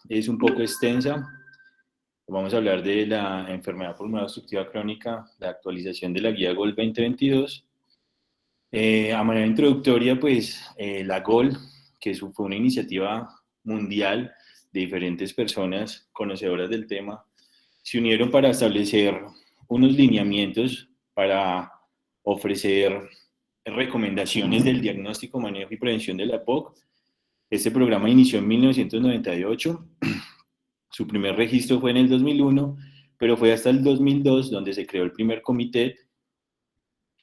es un poco extensa. Vamos a hablar de la enfermedad pulmonar obstructiva crónica, la actualización de la guía GOL 2022. A manera introductoria, pues la GOL, que fue una iniciativa mundial de diferentes personas conocedoras del tema, se unieron para establecer unos lineamientos para ofrecer recomendaciones del diagnóstico, manejo y prevención de la POC. Este programa inició en 1998, su primer registro fue en el 2001, pero fue hasta el 2002 donde se creó el primer comité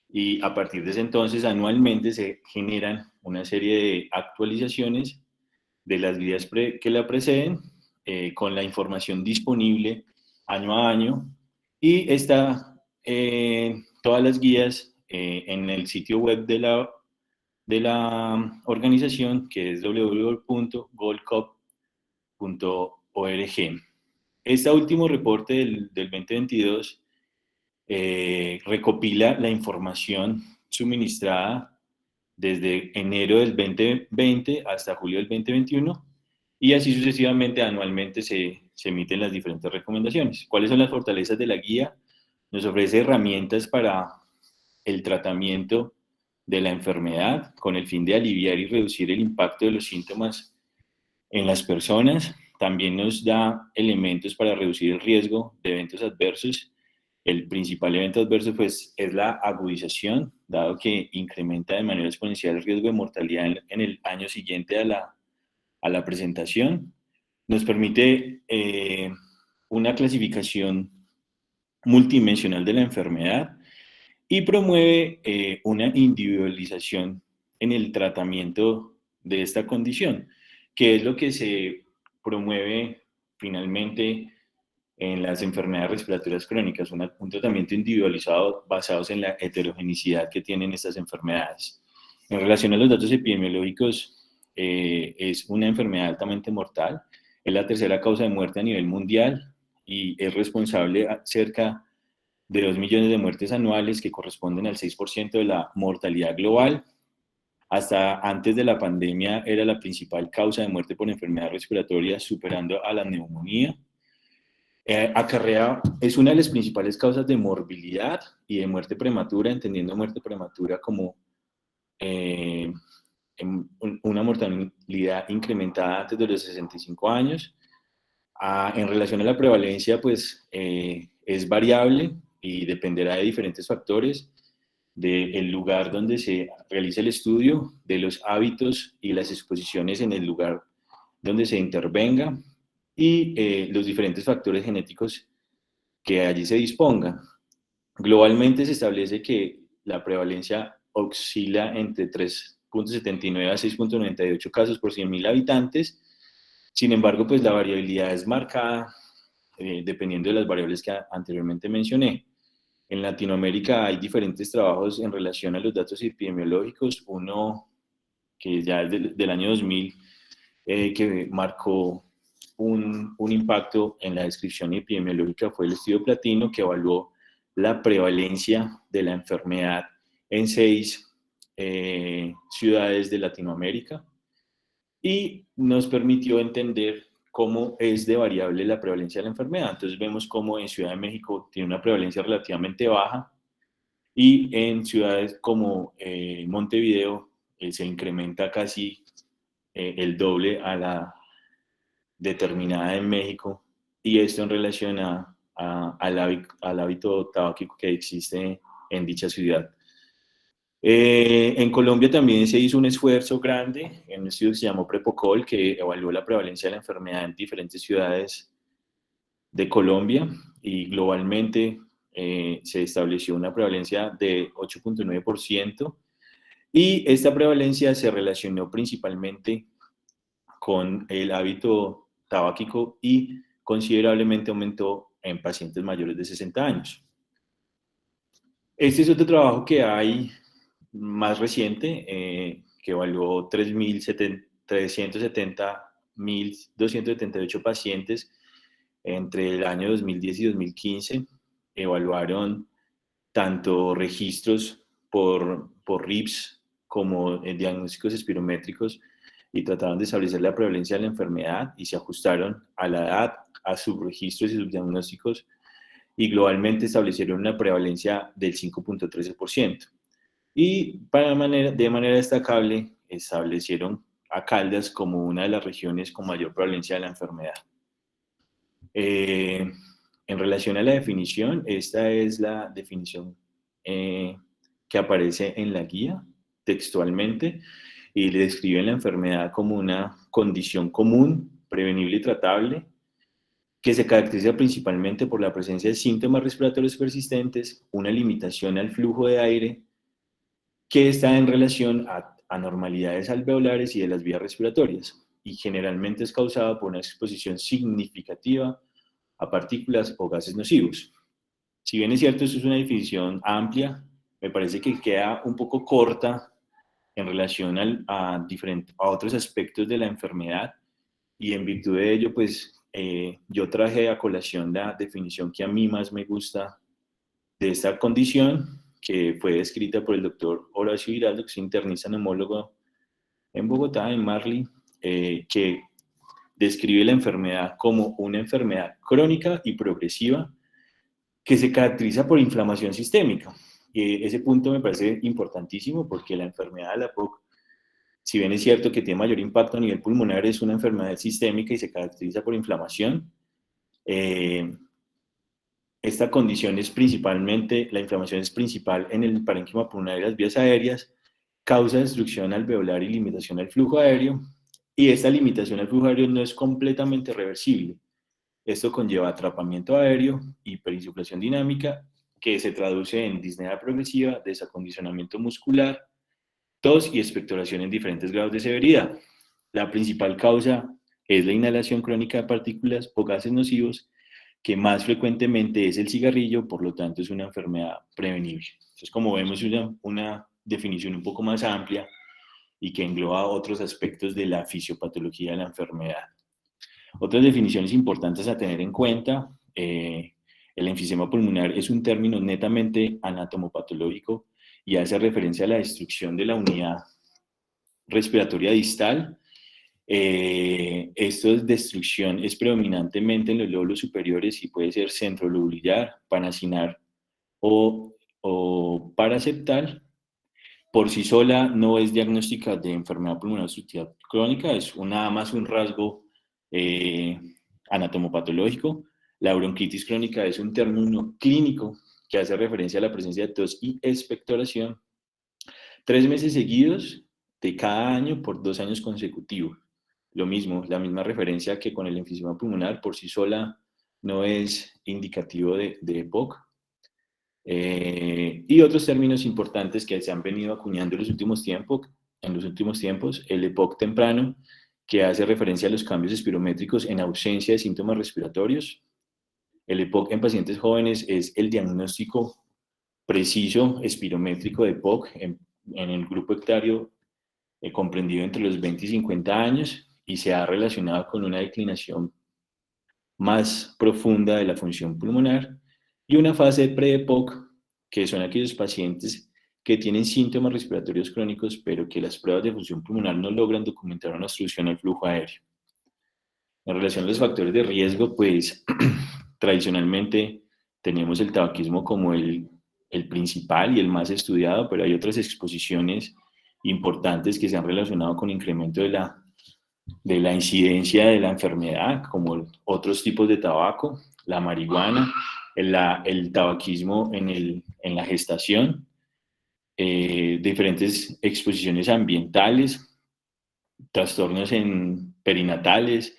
y a partir de ese entonces anualmente se generan una serie de actualizaciones de las guías que la preceden con la información disponible año a año y está todas las guías en el sitio web de la organización, que es www.goldcop.org. Este último reporte del 2022 recopila la información suministrada desde enero del 2020 hasta julio del 2021 y así sucesivamente anualmente se emiten las diferentes recomendaciones. ¿Cuáles son las fortalezas de la guía? Nos ofrece herramientas para el tratamiento de la enfermedad con el fin de aliviar y reducir el impacto de los síntomas en las personas. También nos da elementos para reducir el riesgo de eventos adversos. El principal evento adverso pues, es la agudización, dado que incrementa de manera exponencial el riesgo de mortalidad en el año siguiente a la presentación. Nos permite una clasificación multidimensional de la enfermedad y promueve una individualización en el tratamiento de esta condición, que es lo que se promueve finalmente en las enfermedades respiratorias crónicas, un tratamiento individualizado basado en la heterogeneidad que tienen estas enfermedades. En relación a los datos epidemiológicos, es una enfermedad altamente mortal, es la tercera causa de muerte a nivel mundial y es responsable cerca de 2 millones de muertes anuales que corresponden al 6% de la mortalidad global. Hasta antes de la pandemia era la principal causa de muerte por enfermedad respiratoria, superando a la neumonía. Es una de las principales causas de morbilidad y de muerte prematura, entendiendo muerte prematura como una mortalidad incrementada antes de los 65 años. En relación a la prevalencia, pues es variable y dependerá de diferentes factores, del lugar donde se realiza el estudio, de los hábitos y las exposiciones en el lugar donde se intervenga y los diferentes factores genéticos que allí se dispongan. Globalmente se establece que la prevalencia oscila entre 3.79 a 6.98 casos por 100.000 habitantes. Sin embargo, pues la variabilidad es marcada dependiendo de las variables que anteriormente mencioné. En Latinoamérica hay diferentes trabajos en relación a los datos epidemiológicos. Uno que ya es del año 2000, que marcó un impacto en la descripción epidemiológica fue el estudio Platino, que evaluó la prevalencia de la enfermedad en 6 ciudades de Latinoamérica y nos permitió entender cómo es de variable la prevalencia de la enfermedad. Entonces vemos cómo en Ciudad de México tiene una prevalencia relativamente baja y en ciudades como Montevideo se incrementa casi el doble a la determinada en México, y esto en relación al hábito tabáquico que existe en dicha ciudad. En Colombia también se hizo un esfuerzo grande en un estudio que se llamó Prepocol, que evaluó la prevalencia de la enfermedad en diferentes ciudades de Colombia, y globalmente se estableció una prevalencia de 8.9%, y esta prevalencia se relacionó principalmente con el hábito tabáquico y considerablemente aumentó en pacientes mayores de 60 años. Este es otro trabajo que hay más reciente, que evaluó 370.278 pacientes entre el año 2010 y 2015. Evaluaron tanto registros por RIPS como diagnósticos espirométricos y trataron de establecer la prevalencia de la enfermedad y se ajustaron a la edad, a subregistros y subdiagnósticos y globalmente establecieron una prevalencia del 5.13%. Y de manera destacable establecieron a Caldas como una de las regiones con mayor prevalencia de la enfermedad. En relación a la definición, esta es la definición que aparece en la guía textualmente y le describen la enfermedad como una condición común, prevenible y tratable, que se caracteriza principalmente por la presencia de síntomas respiratorios persistentes, una limitación al flujo de aire que está en relación a anormalidades alveolares y de las vías respiratorias, y generalmente es causada por una exposición significativa a partículas o gases nocivos. Si bien es cierto, esto es una definición amplia, me parece que queda un poco corta en relación a otros aspectos de la enfermedad, y en virtud de ello, pues yo traje a colación la definición que a mí más me gusta de esta condición, que fue descrita por el doctor Horacio Giraldo, que es internista neumólogo en Bogotá, en Marley, que describe la enfermedad como una enfermedad crónica y progresiva que se caracteriza por inflamación sistémica. Ese punto me parece importantísimo porque la enfermedad de la POC, si bien es cierto que tiene mayor impacto a nivel pulmonar, es una enfermedad sistémica y se caracteriza por inflamación. Esta condición es principalmente, la inflamación es principal en el parénquima pulmonar y las vías aéreas, causa destrucción alveolar y limitación al flujo aéreo, y esta limitación al flujo aéreo no es completamente reversible. Esto conlleva atrapamiento aéreo, hiperinsuflación dinámica, que se traduce en disnea progresiva, desacondicionamiento muscular, tos y expectoración en diferentes grados de severidad. La principal causa es la inhalación crónica de partículas o gases nocivos, que más frecuentemente es el cigarrillo, por lo tanto es una enfermedad prevenible. Entonces, como vemos, es una definición un poco más amplia y que engloba otros aspectos de la fisiopatología de la enfermedad. Otras definiciones importantes a tener en cuenta, el enfisema pulmonar es un término netamente anatomopatológico y hace referencia a la destrucción de la unidad respiratoria distal. Esta destrucción es predominantemente en los lóbulos superiores y puede ser centrolobular, panacinar o paraseptal. Por sí sola no es diagnóstica de enfermedad pulmonar obstructiva crónica, es nada más un rasgo anatomopatológico. La bronquitis crónica es un término clínico que hace referencia a la presencia de tos y expectoración 3 meses seguidos de cada año por 2 años consecutivos. Lo mismo, la misma referencia que con el enfisema pulmonar, por sí sola no es indicativo de EPOC. Y otros términos importantes que se han venido acuñando en los últimos tiempos, el EPOC temprano, que hace referencia a los cambios espirométricos en ausencia de síntomas respiratorios. El EPOC en pacientes jóvenes es el diagnóstico preciso espirométrico de EPOC en el grupo etario comprendido entre los 20 y 50 años y se ha relacionado con una declinación más profunda de la función pulmonar y una fase de pre-EPOC, que son aquellos pacientes que tienen síntomas respiratorios crónicos, pero que las pruebas de función pulmonar no logran documentar una obstrucción al flujo aéreo. En relación a los factores de riesgo, pues tradicionalmente tenemos el tabaquismo como el principal y el más estudiado, pero hay otras exposiciones importantes que se han relacionado con incremento de la incidencia de la enfermedad, como otros tipos de tabaco, la marihuana, el tabaquismo en la gestación, diferentes exposiciones ambientales, trastornos perinatales,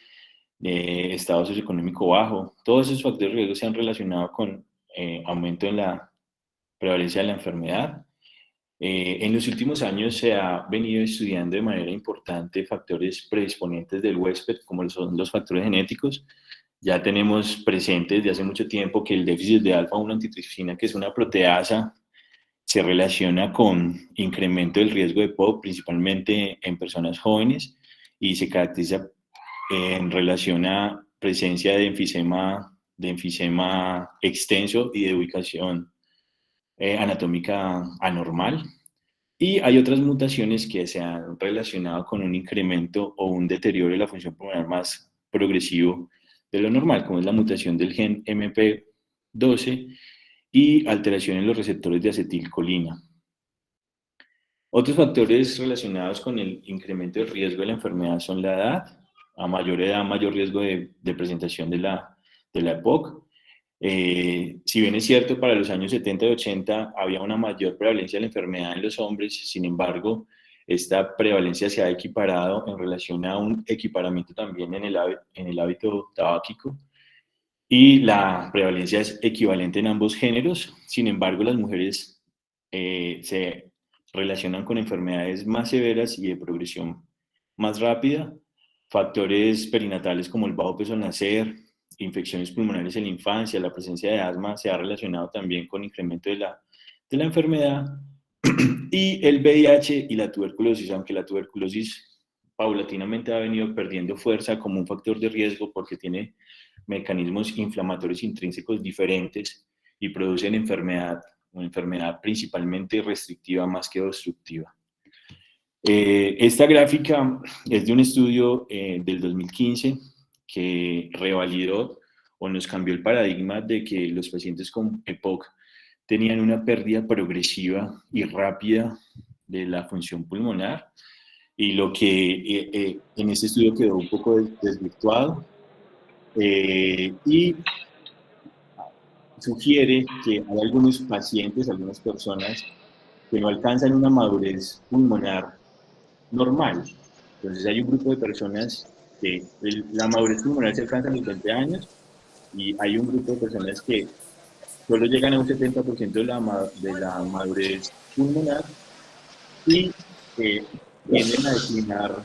estado socioeconómico bajo. Todos esos factores de riesgo se han relacionado con aumento en la prevalencia de la enfermedad. En los últimos años se ha venido estudiando de manera importante factores predisponentes del huésped, como son los factores genéticos. Ya tenemos presentes desde hace mucho tiempo que el déficit de alfa-1 antitripsina, que es una proteasa, se relaciona con incremento del riesgo de EPOC, principalmente en personas jóvenes, y se caracteriza en relación a presencia de enfisema extenso y de ubicación anatómica anormal. Y hay otras mutaciones que se han relacionado con un incremento o un deterioro de la función pulmonar más progresivo de lo normal, como es la mutación del gen MP12 y alteración en los receptores de acetilcolina. Otros factores relacionados con el incremento del riesgo de la enfermedad son la edad. A mayor edad, mayor riesgo de presentación de la EPOC. Si bien es cierto, para los años 70 y 80 había una mayor prevalencia de la enfermedad en los hombres, sin embargo, esta prevalencia se ha equiparado en relación a un equiparamiento también en el hábito tabáquico y la prevalencia es equivalente en ambos géneros. Sin embargo, las mujeres se relacionan con enfermedades más severas y de progresión más rápida. Factores perinatales como el bajo peso al nacer, infecciones pulmonares en la infancia, la presencia de asma se ha relacionado también con incremento de la enfermedad. Y el VIH y la tuberculosis, aunque la tuberculosis paulatinamente ha venido perdiendo fuerza como un factor de riesgo porque tiene mecanismos inflamatorios intrínsecos diferentes y producen una enfermedad principalmente restrictiva más que obstructiva. Esta gráfica es de un estudio del 2015 que revalidó o nos cambió el paradigma de que los pacientes con EPOC tenían una pérdida progresiva y rápida de la función pulmonar, y lo que en este estudio quedó un poco desvirtuado, y sugiere que hay algunos pacientes, algunas personas que no alcanzan una madurez pulmonar normal. Entonces hay un grupo de personas que la madurez pulmonar se alcanza a los 20 años y hay un grupo de personas que solo llegan a un 70% de la madurez pulmonar y tienden a declinar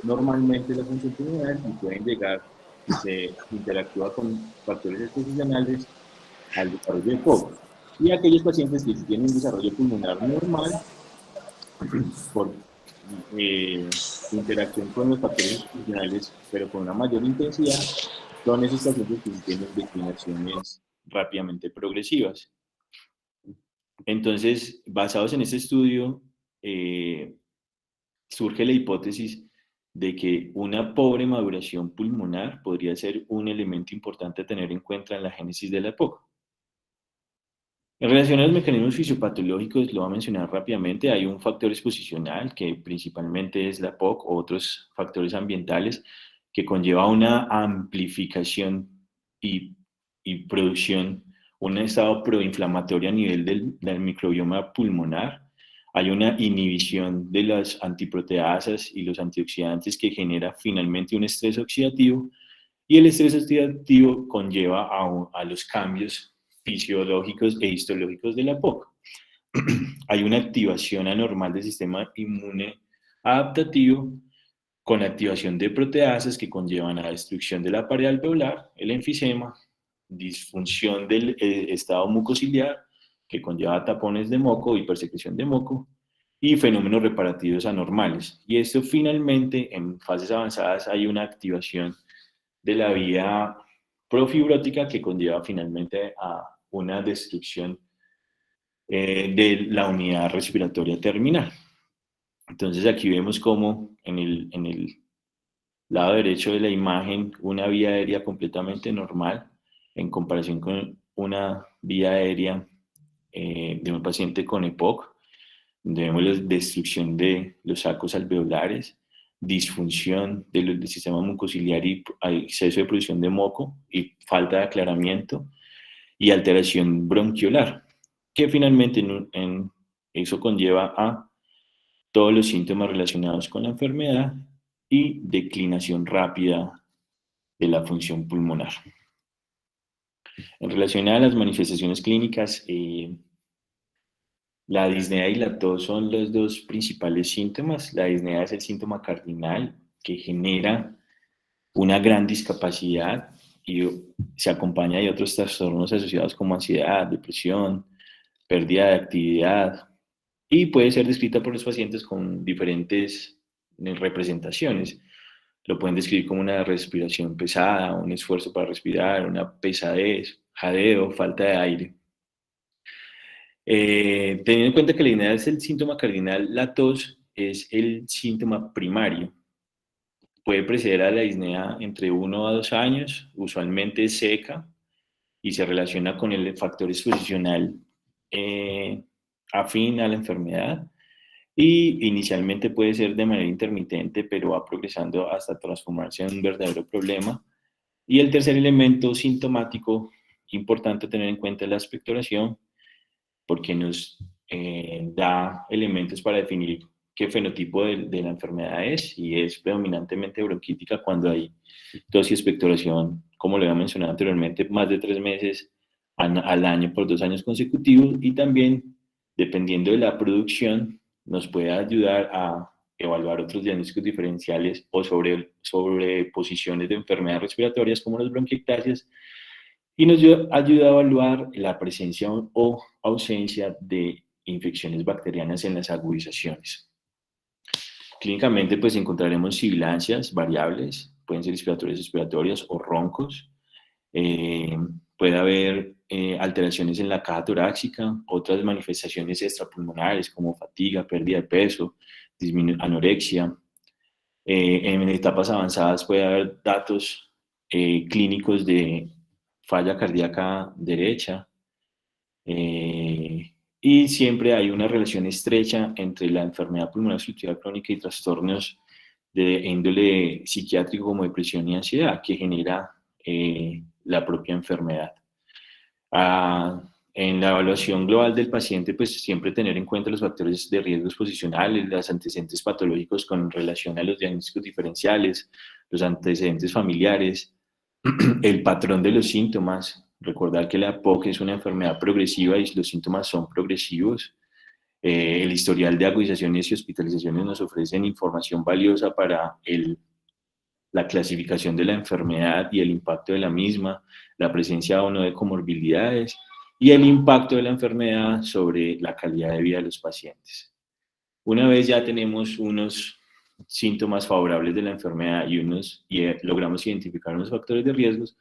normalmente la función pulmonar y pueden llegar, si se interactúa con factores exposicionales, al desarrollo de EPOC. Y aquellos pacientes que tienen un desarrollo pulmonar normal, por interacción con los factores exposicionales, pero con una mayor intensidad, son esos pacientes que tienen declinaciones rápidamente progresivas. Entonces, basados en este estudio, surge la hipótesis de que una pobre maduración pulmonar podría ser un elemento importante a tener en cuenta en la génesis de la EPOC. En relación a los mecanismos fisiopatológicos, lo voy a mencionar rápidamente. Hay un factor exposicional que principalmente es la EPOC o otros factores ambientales que conlleva una amplificación y, producción, un estado proinflamatorio a nivel del microbioma pulmonar. Hay una inhibición de las antiproteasas y los antioxidantes que genera finalmente un estrés oxidativo, y el estrés oxidativo conlleva a los cambios fisiológicos e histológicos de la EPOC. Hay una activación anormal del sistema inmune adaptativo con activación de proteasas que conllevan a la destrucción de la pared alveolar, el enfisema, disfunción del estado mucociliar que conlleva tapones de moco, hipersecreción de moco y fenómenos reparativos anormales. Y esto finalmente, en fases avanzadas, hay una activación de la vía profibrótica que conlleva finalmente a una destrucción de la unidad respiratoria terminal. Entonces aquí vemos como en el lado derecho de la imagen una vía aérea completamente normal en comparación con una vía aérea de un paciente con EPOC, donde vemos la destrucción de los sacos alveolares, disfunción del sistema mucociliar y exceso de producción de moco y falta de aclaramiento y alteración bronquiolar, que finalmente eso conlleva a todos los síntomas relacionados con la enfermedad y declinación rápida de la función pulmonar. En relación a las manifestaciones clínicas, la disnea y la tos son los dos principales síntomas. La disnea es el síntoma cardinal que genera una gran discapacidad y se acompaña de otros trastornos asociados como ansiedad, depresión, pérdida de actividad, y puede ser descrita por los pacientes con diferentes representaciones. Lo pueden describir como una respiración pesada, un esfuerzo para respirar, una pesadez, jadeo, falta de aire. Teniendo en cuenta que la disnea es el síntoma cardinal, la tos es el síntoma primario. Puede preceder a la disnea entre 1 a 2 años, usualmente es seca y se relaciona con el factor exposicional afín a la enfermedad. Y inicialmente puede ser de manera intermitente, pero va progresando hasta transformarse en un verdadero problema. Y el tercer elemento sintomático importante a tener en cuenta es la expectoración, porque nos da elementos para definir qué fenotipo de la enfermedad es, y es predominantemente bronquítica cuando hay tos y expectoración, como lo había mencionado anteriormente, más de 3 meses al año por 2 años consecutivos, y también, dependiendo de la producción, nos puede ayudar a evaluar otros diagnósticos diferenciales o sobre posiciones de enfermedades respiratorias como las bronquiectasias, y nos ayuda a evaluar la presencia o ausencia de infecciones bacterianas en las agudizaciones. Clínicamente, pues encontraremos sibilancias variables, pueden ser respiratorias o roncos. Eh, Puede haber alteraciones en la caja torácica, otras manifestaciones extrapulmonares como fatiga, pérdida de peso, anorexia. En etapas avanzadas puede haber datos clínicos de falla cardíaca derecha, y siempre hay una relación estrecha entre la enfermedad pulmonar obstructiva crónica y trastornos de índole psiquiátrico como depresión y ansiedad que genera la propia enfermedad. En la evaluación global del paciente, pues siempre tener en cuenta los factores de riesgos posicionales, los antecedentes patológicos con relación a los diagnósticos diferenciales, los antecedentes familiares, el patrón de los síntomas. Recordar que la POC es una enfermedad progresiva y los síntomas son progresivos. El historial de agudizaciones y hospitalizaciones nos ofrecen información valiosa para la clasificación de la enfermedad y el impacto de la misma, la presencia o no de comorbilidades y el impacto de la enfermedad sobre la calidad de vida de los pacientes. Una vez ya tenemos unos síntomas favorables de la enfermedad y logramos identificar unos factores de riesgos,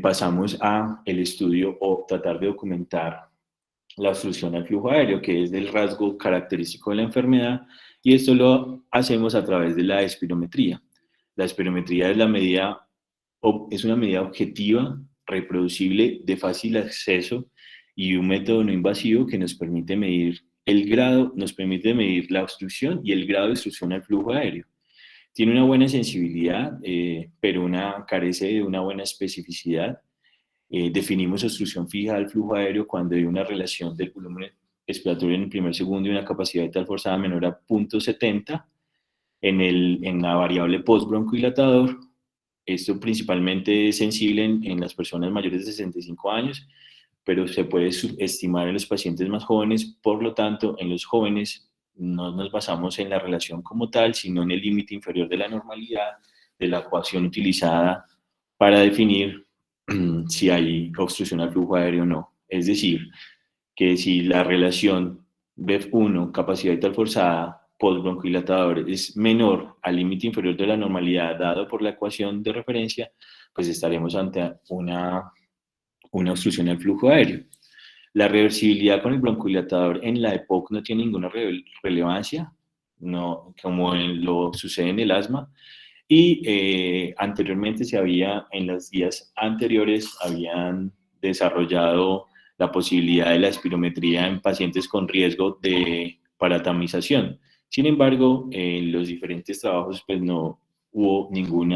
pasamos a el estudio o tratar de documentar la obstrucción al flujo aéreo, que es el rasgo característico de la enfermedad, y esto lo hacemos a través de la espirometría. La espirometría es una medida objetiva, reproducible, de fácil acceso y un método no invasivo que nos permite medir nos permite medir la obstrucción y el grado de obstrucción al flujo aéreo. Tiene una buena sensibilidad, pero carece de una buena especificidad. Definimos obstrucción fija del flujo aéreo cuando hay una relación del volumen expiratorio en el primer segundo y una capacidad vital forzada menor a 0.70 en la variable postbroncohilatador. Esto principalmente es sensible en las personas mayores de 65 años, pero se puede subestimar en los pacientes más jóvenes. Por lo tanto, en los jóvenes no nos basamos en la relación como tal, sino en el límite inferior de la normalidad de la ecuación utilizada para definir si hay obstrucción al flujo aéreo o no. Es decir, que si la relación BEF1, capacidad vital forzada, postbroncohilatador, es menor al límite inferior de la normalidad dado por la ecuación de referencia, pues estaremos ante una obstrucción al flujo aéreo. La reversibilidad con el broncohilatador en la EPOC no tiene ninguna relevancia, no, como lo sucede en el asma. Y anteriormente en las guías anteriores, habían desarrollado la posibilidad de la espirometría en pacientes con riesgo de paratamización. Sin embargo, en los diferentes trabajos, pues no hubo ningún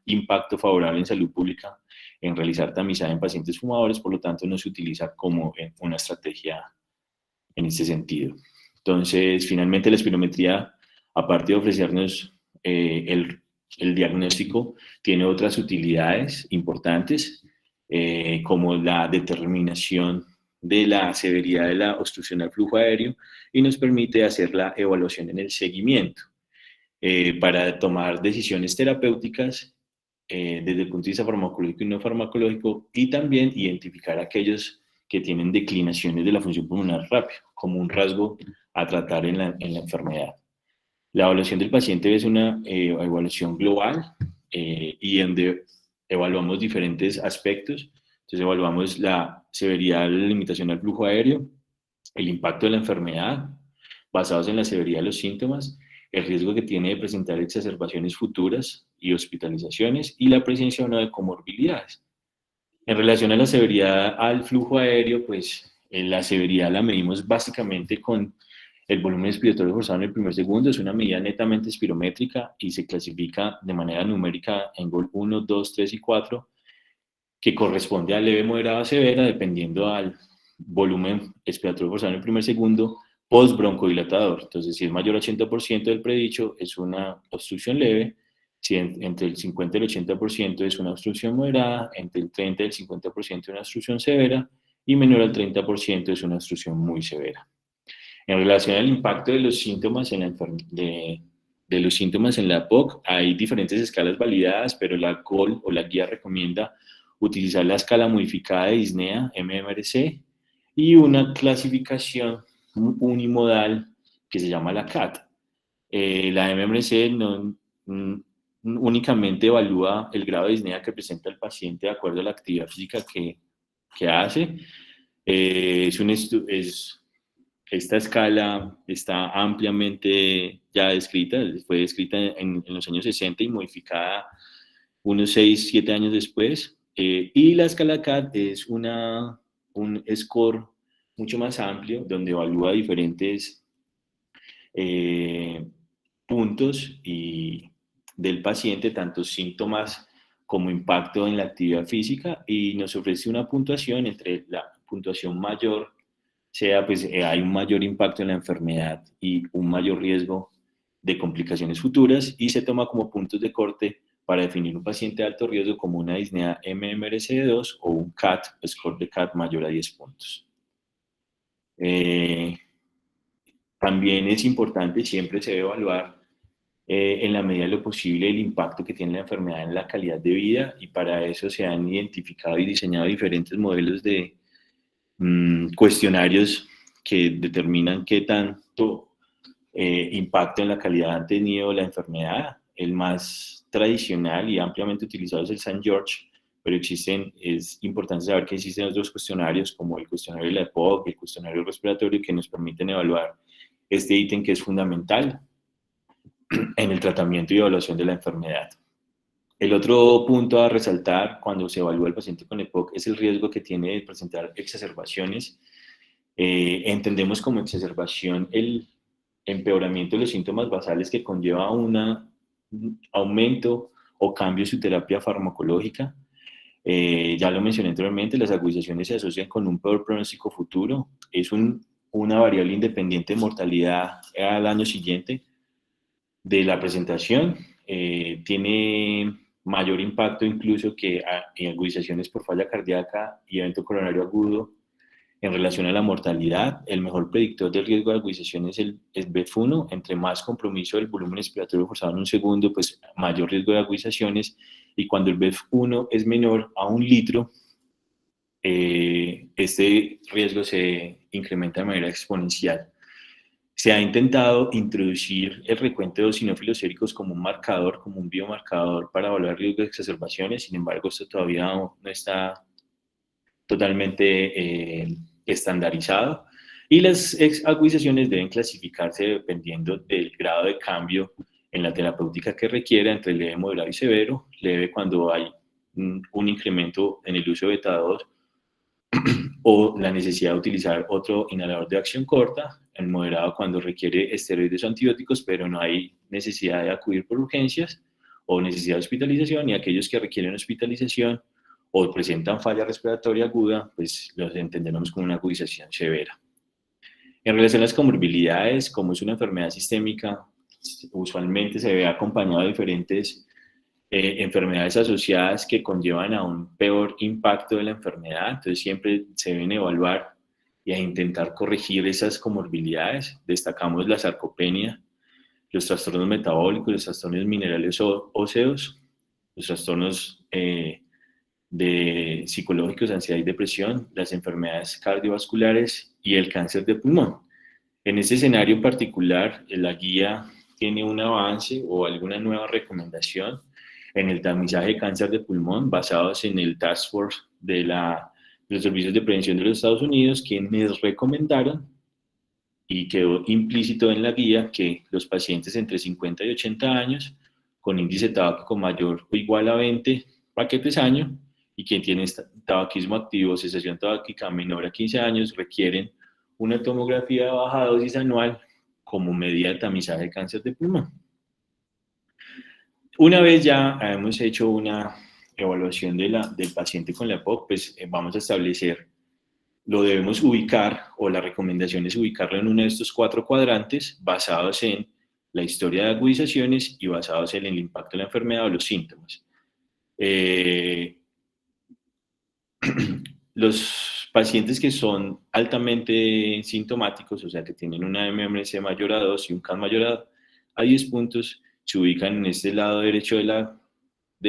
impacto favorable en salud pública en realizar tamizaje en pacientes fumadores, por lo tanto no se utiliza como una estrategia en este sentido. Entonces, finalmente la espirometría, aparte de ofrecernos el diagnóstico, tiene otras utilidades importantes, como la determinación de la severidad de la obstrucción al flujo aéreo, y nos permite hacer la evaluación en el seguimiento para tomar decisiones terapéuticas desde el punto de vista farmacológico y no farmacológico, y también identificar aquellos que tienen declinaciones de la función pulmonar rápida, como un rasgo a tratar en la enfermedad. La evaluación del paciente es una evaluación global y donde evaluamos diferentes aspectos. Entonces evaluamos la severidad, la limitación al flujo aéreo, el impacto de la enfermedad, basados en la severidad de los síntomas, el riesgo que tiene de presentar exacerbaciones futuras y hospitalizaciones, y la presencia o no de comorbilidades. En relación a la severidad al flujo aéreo, pues la severidad la medimos básicamente con el volumen expiratorio forzado en el primer segundo. Es una medida netamente espirométrica y se clasifica de manera numérica en GOL 1, 2, 3 y 4, que corresponde a leve, moderada, severa, dependiendo al volumen expiratorio forzado en el primer segundo post-broncodilatador. Entonces, si es mayor al 80% del predicho, es una obstrucción leve. Si entre el 50 y el 80% es una obstrucción moderada, entre el 30 y el 50% es una obstrucción severa, y menor al 30% es una obstrucción muy severa. En relación al impacto de los síntomas en la de los síntomas en la POC, hay diferentes escalas validadas, pero la GOL o la guía recomienda utilizar la escala modificada de Disnea, MMRC, y una clasificación unimodal que se llama la CAT. La MMRC no, únicamente evalúa el grado de disnea que presenta el paciente de acuerdo a la actividad física que hace. Esta escala está ampliamente ya descrita, fue descrita en los años 60 y modificada unos 6, 7 años después. Y la escala CAT es un score mucho más amplio donde evalúa diferentes puntos del paciente, tanto síntomas como impacto en la actividad física, y nos ofrece una puntuación. Entre la puntuación mayor sea, pues hay un mayor impacto en la enfermedad y un mayor riesgo de complicaciones futuras, y se toma como puntos de corte para definir un paciente de alto riesgo como una disnea MMRC de 2 o un CAT, score de CAT mayor a 10 puntos. También es importante, siempre se debe evaluar en la medida de lo posible el impacto que tiene la enfermedad en la calidad de vida, y para eso se han identificado y diseñado diferentes modelos de cuestionarios que determinan qué tanto impacto en la calidad ha tenido la enfermedad. El más tradicional y ampliamente utilizado es el St. George, pero es importante saber que existen otros cuestionarios como el cuestionario de la EPOC, el cuestionario respiratorio, que nos permiten evaluar este ítem que es fundamental en el tratamiento y evaluación de la enfermedad. El otro punto a resaltar cuando se evalúa al paciente con EPOC es el riesgo que tiene de presentar exacerbaciones. Entendemos como exacerbación el empeoramiento de los síntomas basales que conlleva un aumento o cambio en su terapia farmacológica. Ya lo mencioné anteriormente, las agudizaciones se asocian con un peor pronóstico futuro. Es una variable independiente de mortalidad al año siguiente de la presentación. Tiene mayor impacto incluso que en agudizaciones por falla cardíaca y evento coronario agudo. En relación a la mortalidad, el mejor predictor del riesgo de agudización es el BEF1. Entre más compromiso del volumen expiratorio forzado en un segundo, pues mayor riesgo de agudizaciones. Y cuando el BEF1 es menor a 1 litro, este riesgo se incrementa de manera exponencial. Se ha intentado introducir el recuento de eosinófilos séricos como un marcador, como un biomarcador para evaluar riesgo de exacerbaciones. Sin embargo, esto todavía no está totalmente estandarizado, y las agudizaciones deben clasificarse dependiendo del grado de cambio en la terapéutica que requiera, entre leve, moderado y severo. Leve cuando hay un incremento en el uso de beta-2 o la necesidad de utilizar otro inhalador de acción corta. En moderado cuando requiere esteroides o antibióticos, pero no hay necesidad de acudir por urgencias o necesidad de hospitalización, y aquellos que requieren hospitalización o presentan falla respiratoria aguda, pues los entenderemos como una agudización severa. En relación a las comorbilidades, como es una enfermedad sistémica, usualmente se ve acompañado de diferentes enfermedades asociadas que conllevan a un peor impacto de la enfermedad. Entonces siempre se deben evaluar y a intentar corregir esas comorbilidades. Destacamos la sarcopenia, los trastornos metabólicos, los trastornos minerales óseos, los trastornos psicológicos, ansiedad y depresión, las enfermedades cardiovasculares y el cáncer de pulmón. En este escenario en particular, la guía tiene un avance o alguna nueva recomendación en el tamizaje de cáncer de pulmón basados en el Task Force de la los servicios de prevención de los Estados Unidos, quienes recomendaron y quedó implícito en la guía que los pacientes entre 50 y 80 años con índice tabáquico mayor o igual a 20 paquetes año y quien tiene tabaquismo activo o cesación tabáquica menor a 15 años requieren una tomografía de baja dosis anual como medida de tamizaje de cáncer de pulmón. Una vez ya hemos hecho una evaluación del paciente con la EPOC, pues vamos a establecer, lo debemos ubicar, o la recomendación es ubicarlo en uno de estos 4 cuadrantes basados en la historia de agudizaciones y basados en el impacto de la enfermedad o los síntomas. Los pacientes que son altamente sintomáticos, o sea, que tienen una MMS mayor a 2 y un CAN mayor a 10 puntos, se ubican en este lado derecho de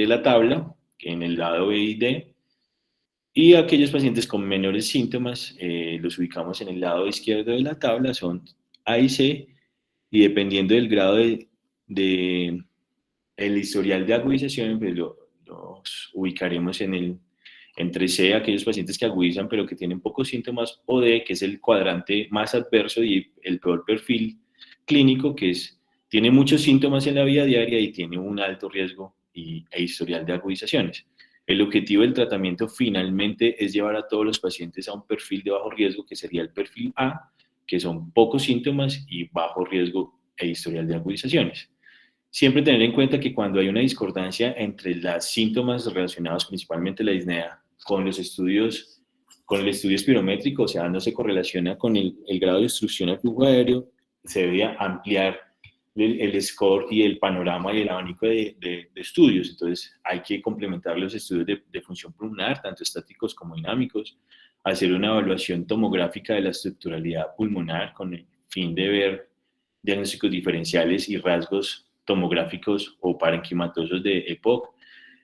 la tabla, en el lado B y D, y aquellos pacientes con menores síntomas los ubicamos en el lado izquierdo de la tabla, son A y C, y dependiendo del grado de el historial de agudización, pues los ubicaremos entre C, aquellos pacientes que agudizan pero que tienen pocos síntomas, o D, que es el cuadrante más adverso y el peor perfil clínico, que tiene muchos síntomas en la vida diaria y tiene un alto riesgo e historial de agudizaciones. El objetivo del tratamiento finalmente es llevar a todos los pacientes a un perfil de bajo riesgo, que sería el perfil A, que son pocos síntomas y bajo riesgo e historial de agudizaciones. Siempre tener en cuenta que cuando hay una discordancia entre los síntomas relacionados principalmente la disnea con el estudio espirométrico, o sea, no se correlaciona con el grado de obstrucción al flujo aéreo, se debería ampliar el score y el panorama y el abanico de estudios. Entonces hay que complementar los estudios de función pulmonar, tanto estáticos como dinámicos, hacer una evaluación tomográfica de la estructuralidad pulmonar con el fin de ver diagnósticos diferenciales y rasgos tomográficos o parenquimatosos de EPOC,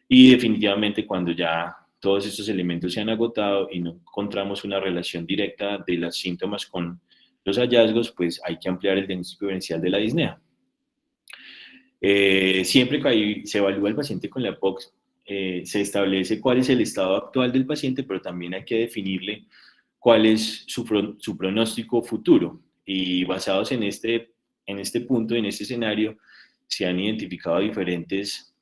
y definitivamente cuando ya todos estos elementos se han agotado y no encontramos una relación directa de los síntomas con los hallazgos, pues hay que ampliar el diagnóstico diferencial de la disnea. Siempre que se evalúa el paciente con la EPOC, se establece cuál es el estado actual del paciente, pero también hay que definirle cuál es su pronóstico futuro. Y basados en este punto, en este escenario, se han identificado diferentes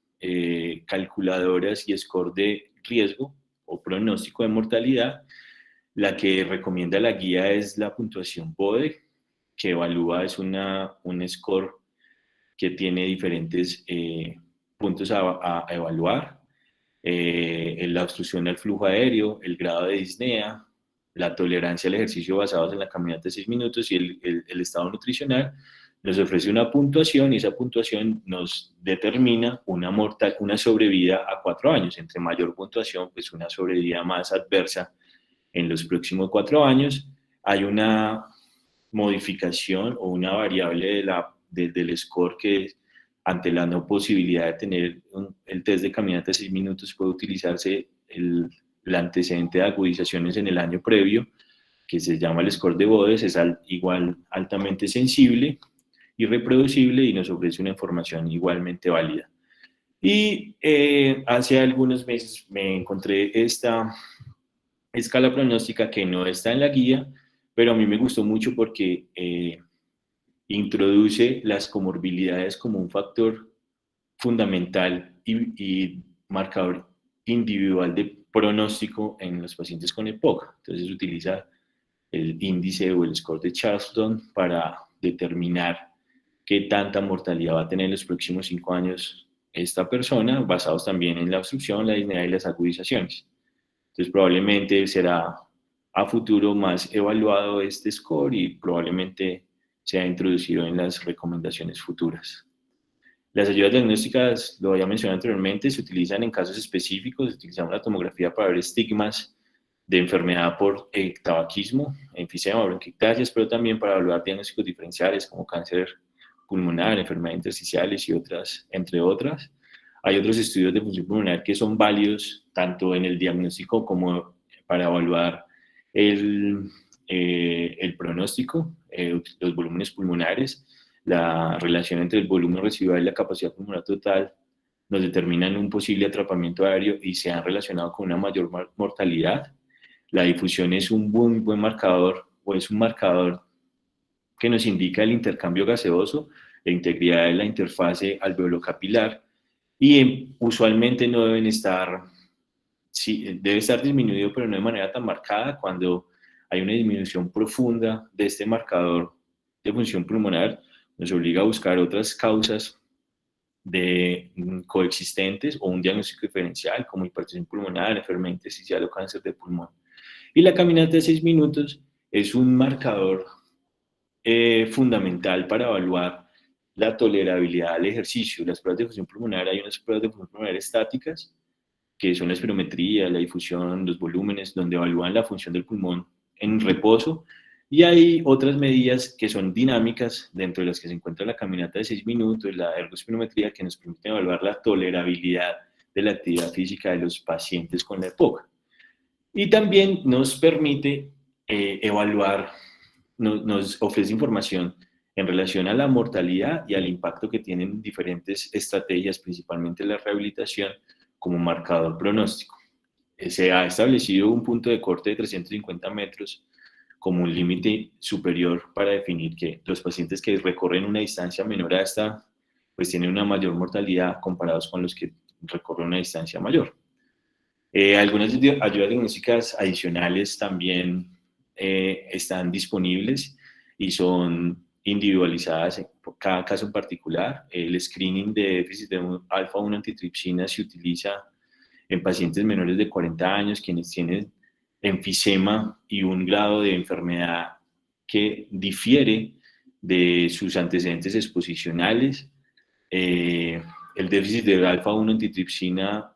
calculadoras y score de riesgo o pronóstico de mortalidad. La que recomienda la guía es la puntuación BODE, que evalúa, es un score que tiene diferentes puntos a evaluar. La obstrucción al flujo aéreo, el grado de disnea, la tolerancia al ejercicio basados en la caminata de 6 minutos y el estado nutricional, nos ofrece una puntuación y esa puntuación nos determina una sobrevida a 4 años. Entre mayor puntuación, pues una sobrevida más adversa en los próximos 4 años. Hay una modificación o una variable del score que ante la no posibilidad de tener el test de caminata de 6 minutos puede utilizarse el antecedente de agudizaciones en el año previo, que se llama el score de Bodes, es igual altamente sensible y reproducible y nos ofrece una información igualmente válida. Y hace algunos meses me encontré esta escala pronóstica que no está en la guía, pero a mí me gustó mucho porque introduce las comorbilidades como un factor fundamental y marcador individual de pronóstico en los pacientes con EPOC. Entonces utiliza el índice o el score de Charleston para determinar qué tanta mortalidad va a tener en los próximos 5 años esta persona, basados también en la obstrucción, la disnea y las agudizaciones. Entonces probablemente será a futuro más evaluado este score y probablemente sea introducido en las recomendaciones futuras. Las ayudas diagnósticas, lo había mencionado anteriormente, se utilizan en casos específicos, utilizamos la tomografía para ver estigmas de enfermedad por tabaquismo, enfisema, bronquiectasias, pero también para evaluar diagnósticos diferenciales como cáncer pulmonar, enfermedades intersticiales y otras, entre otras. Hay otros estudios de función pulmonar que son válidos tanto en el diagnóstico como para evaluar el pronóstico, los volúmenes pulmonares, la relación entre el volumen residual y la capacidad pulmonar total nos determinan un posible atrapamiento aéreo y se han relacionado con una mayor mortalidad. La difusión es un muy buen marcador, o es un marcador que nos indica el intercambio gaseoso, la integridad de la interfase alveolo-capilar, y usualmente no deben estar, sí, debe estar disminuido, pero no de manera tan marcada. Cuando hay una disminución profunda de este marcador de función pulmonar, nos obliga a buscar otras causas de coexistentes o un diagnóstico diferencial como hipertensión pulmonar, enfermedad intersticial o cáncer de pulmón. Y la caminata de 6 minutos es un marcador fundamental para evaluar la tolerabilidad al ejercicio. Las pruebas de función pulmonar, hay unas pruebas de función pulmonar estáticas, que son la espirometría, la difusión, los volúmenes, donde evalúan la función del pulmón en reposo. Y hay otras medidas que son dinámicas, dentro de las que se encuentra la caminata de 6 minutos, la ergospirometría, que nos permiten evaluar la tolerabilidad de la actividad física de los pacientes con la EPOC. Y también nos permite evaluar, nos ofrece información en relación a la mortalidad y al impacto que tienen diferentes estrategias, principalmente la rehabilitación, como marcador pronóstico. Se ha establecido un punto de corte de 350 metros como un límite superior para definir que los pacientes que recorren una distancia menor a esta, pues tienen una mayor mortalidad comparados con los que recorren una distancia mayor. Algunas ayudas diagnósticas adicionales también están disponibles y son individualizadas por cada caso en particular. El screening de déficit de alfa-1 antitripsina se utiliza en pacientes menores de 40 años, quienes tienen enfisema y un grado de enfermedad que difiere de sus antecedentes exposicionales. El déficit de alfa-1 antitripsina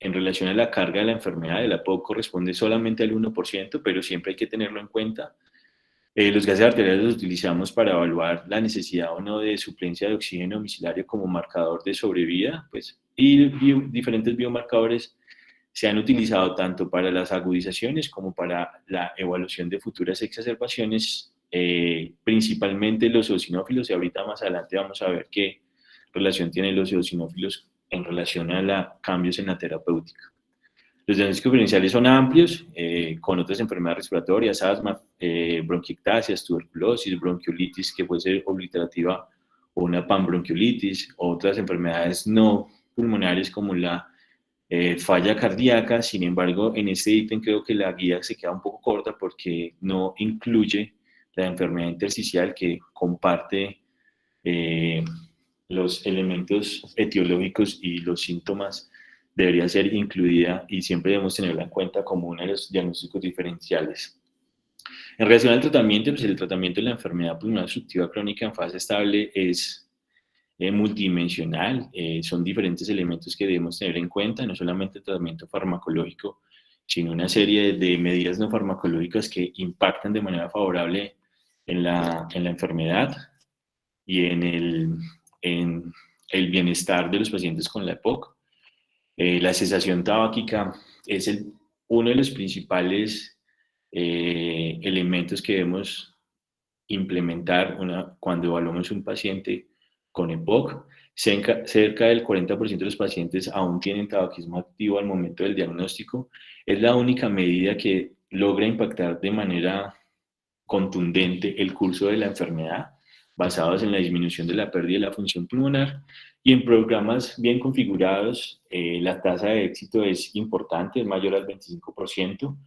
en relación a la carga de la enfermedad de la POC corresponde solamente al 1%, pero siempre hay que tenerlo en cuenta. Los gases arteriales los utilizamos para evaluar la necesidad o no de suplencia de oxígeno domiciliario como marcador de sobrevida, pues, y diferentes biomarcadores se han utilizado tanto para las agudizaciones como para la evaluación de futuras exacerbaciones, principalmente los eosinófilos, y ahorita más adelante vamos a ver qué relación tienen los eosinófilos en relación a los cambios en la terapéutica. Los diagnósticos diferenciales son amplios, con otras enfermedades respiratorias, asma, bronquiectasias, tuberculosis, bronquiolitis, que puede ser obliterativa o una panbronquiolitis, otras enfermedades no pulmonares como la falla cardíaca. Sin embargo, en este ítem creo que la guía se queda un poco corta porque no incluye la enfermedad intersticial, que comparte los elementos etiológicos y los síntomas. Debería ser incluida y siempre debemos tenerla en cuenta como uno de los diagnósticos diferenciales. En relación al tratamiento, pues el tratamiento de la enfermedad pulmonar obstructiva crónica en fase estable es multidimensional. Son diferentes elementos que debemos tener en cuenta, no solamente el tratamiento farmacológico, sino una serie de medidas no farmacológicas que impactan de manera favorable en la enfermedad y en el bienestar de los pacientes con la EPOC. La cesación tabáquica es uno de los principales elementos que debemos implementar cuando evaluamos un paciente con EPOC. Cerca del 40% de los pacientes aún tienen tabaquismo activo al momento del diagnóstico. Es la única medida que logra impactar de manera contundente el curso de la enfermedad, basados en la disminución de la pérdida de la función pulmonar. Y en programas bien configurados, la tasa de éxito es importante, es mayor al 25%.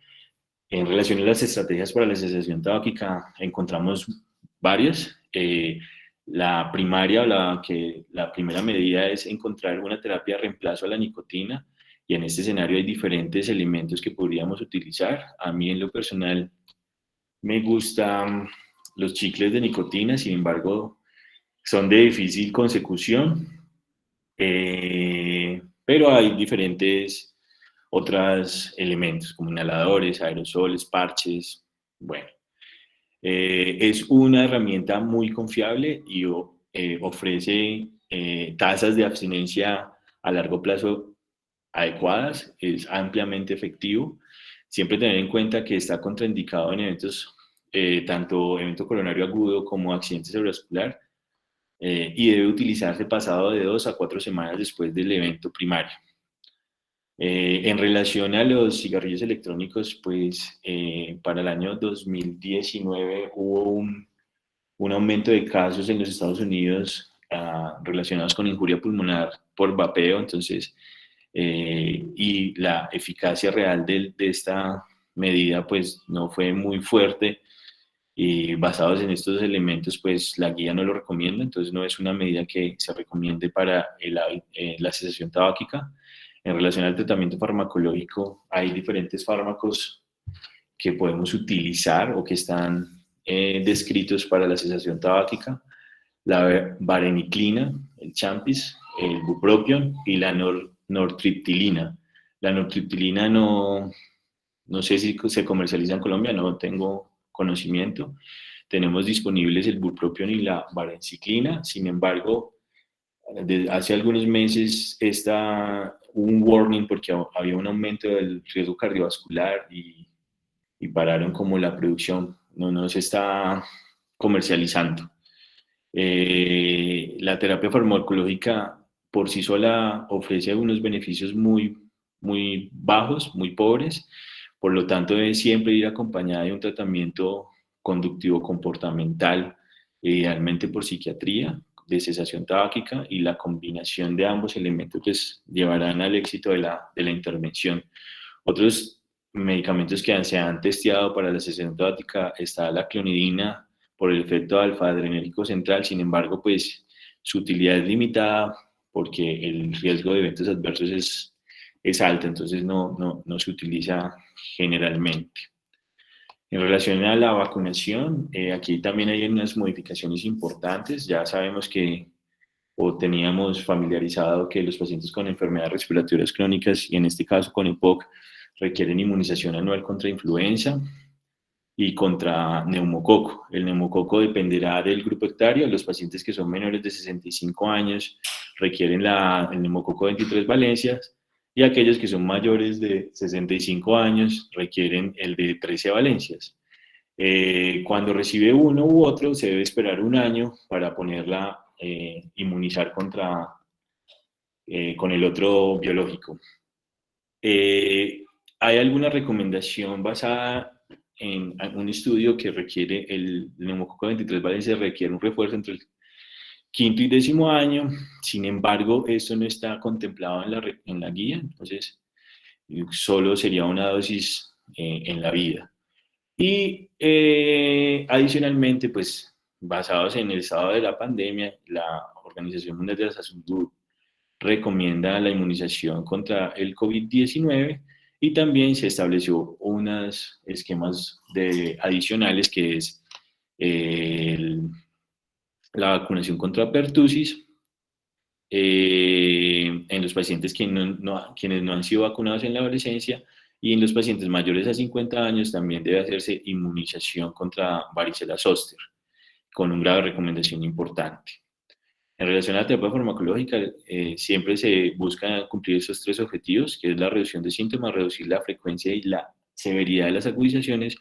En relación a las estrategias para la cesación tabáquica, encontramos varias. La primaria o la primera medida es encontrar una terapia de reemplazo a la nicotina, y en este escenario hay diferentes elementos que podríamos utilizar. A mí en lo personal me gustan los chicles de nicotina, sin embargo son de difícil consecución, pero hay diferentes otros elementos como inhaladores, aerosoles, parches. Bueno, es una herramienta muy confiable y ofrece tasas de abstinencia a largo plazo adecuadas, es ampliamente efectivo. Siempre tener en cuenta que está contraindicado en eventos, tanto evento coronario agudo como accidente cerebrovascular, y debe utilizarse pasado de 2 a 4 semanas después del evento primario. En relación a los cigarrillos electrónicos, pues para el año 2019 hubo un aumento de casos en los Estados Unidos relacionados con injuria pulmonar por vapeo, entonces, y la eficacia real de esta medida pues no fue muy fuerte y basados en estos elementos pues la guía no lo recomienda, entonces no es una medida que se recomiende para la cesación tabáquica. En relación al tratamiento farmacológico hay diferentes fármacos que podemos utilizar o que están descritos para la cesación tabáquica, la vareniclina, el Champis, el bupropion y la nortriptilina. La nortriptilina no sé si se comercializa en Colombia, no tengo conocimiento. Tenemos disponibles el bupropion y la vareniclina, sin embargo, hace algunos meses un warning porque había un aumento del riesgo cardiovascular y pararon como la producción, no se está comercializando. La terapia farmacológica por sí sola ofrece unos beneficios muy bajos, muy pobres, por lo tanto debe siempre ir acompañada de un tratamiento conductivo comportamental, idealmente por psiquiatría, de cesación tabáquica, y la combinación de ambos elementos pues, llevarán al éxito de la intervención. Otros medicamentos que se han testeado para la cesación tabáquica está la clonidina por el efecto alfa-adrenérgico central, sin embargo, pues su utilidad es limitada porque el riesgo de eventos adversos es alto, entonces no se utiliza generalmente. En relación a la vacunación, aquí también hay unas modificaciones importantes. Ya sabemos que o teníamos familiarizado que los pacientes con enfermedades respiratorias crónicas, y en este caso con EPOC, requieren inmunización anual contra influenza y contra neumococo. El neumococo dependerá del grupo etario. Los pacientes que son menores de 65 años requieren el neumococo 23 valencias y aquellos que son mayores de 65 años requieren el de 13 valencias. Cuando recibe uno u otro, se debe esperar un año para ponerla inmunizar con el otro biológico. ¿Hay alguna recomendación basada en un estudio que requiere el neumococo 23 valencia requiere un refuerzo entre el quinto y décimo año? Sin embargo, esto no está contemplado en la guía, entonces solo sería una dosis en la vida. Y adicionalmente, pues basados en el estado de la pandemia, la Organización Mundial de la Salud recomienda la inmunización contra el COVID-19 y también se estableció unos esquemas adicionales que es la vacunación contra pertussis en los pacientes quienes no han sido vacunados en la adolescencia, y en los pacientes mayores a 50 años también debe hacerse inmunización contra varicela zoster, con una grave recomendación importante. En relación a la terapia farmacológica, siempre se busca cumplir esos tres objetivos, que es la reducción de síntomas, reducir la frecuencia y la severidad de las agudizaciones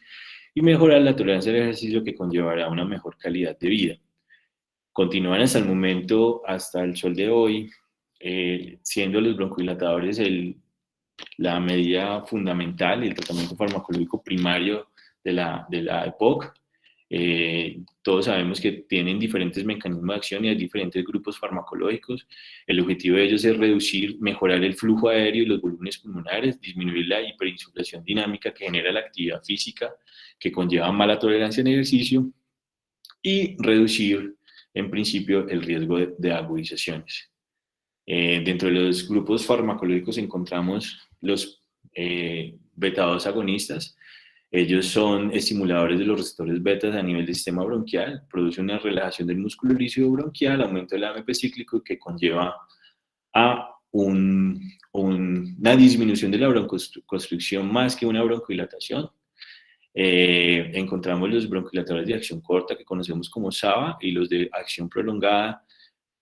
y mejorar la tolerancia al ejercicio, que conllevará una mejor calidad de vida. Continúan hasta el momento, hasta el sol de hoy, siendo los broncodilatadores la medida fundamental, el tratamiento farmacológico primario de la EPOC. Todos sabemos que tienen diferentes mecanismos de acción y hay diferentes grupos farmacológicos. El objetivo de ellos es reducir, mejorar el flujo aéreo y los volúmenes pulmonares, disminuir la hiperinsuflación dinámica que genera la actividad física, que conlleva mala tolerancia en ejercicio, y reducir, en principio, el riesgo de agudizaciones. Dentro de los grupos farmacológicos encontramos los beta-2 agonistas. Ellos son estimuladores de los receptores betas a nivel del sistema bronquial, producen una relajación del músculo líquido bronquial, aumento del AMP cíclico, que conlleva a una disminución de la broncoconstricción más que una broncodilatación. Encontramos los broncodilatadores de acción corta, que conocemos como SABA, y los de acción prolongada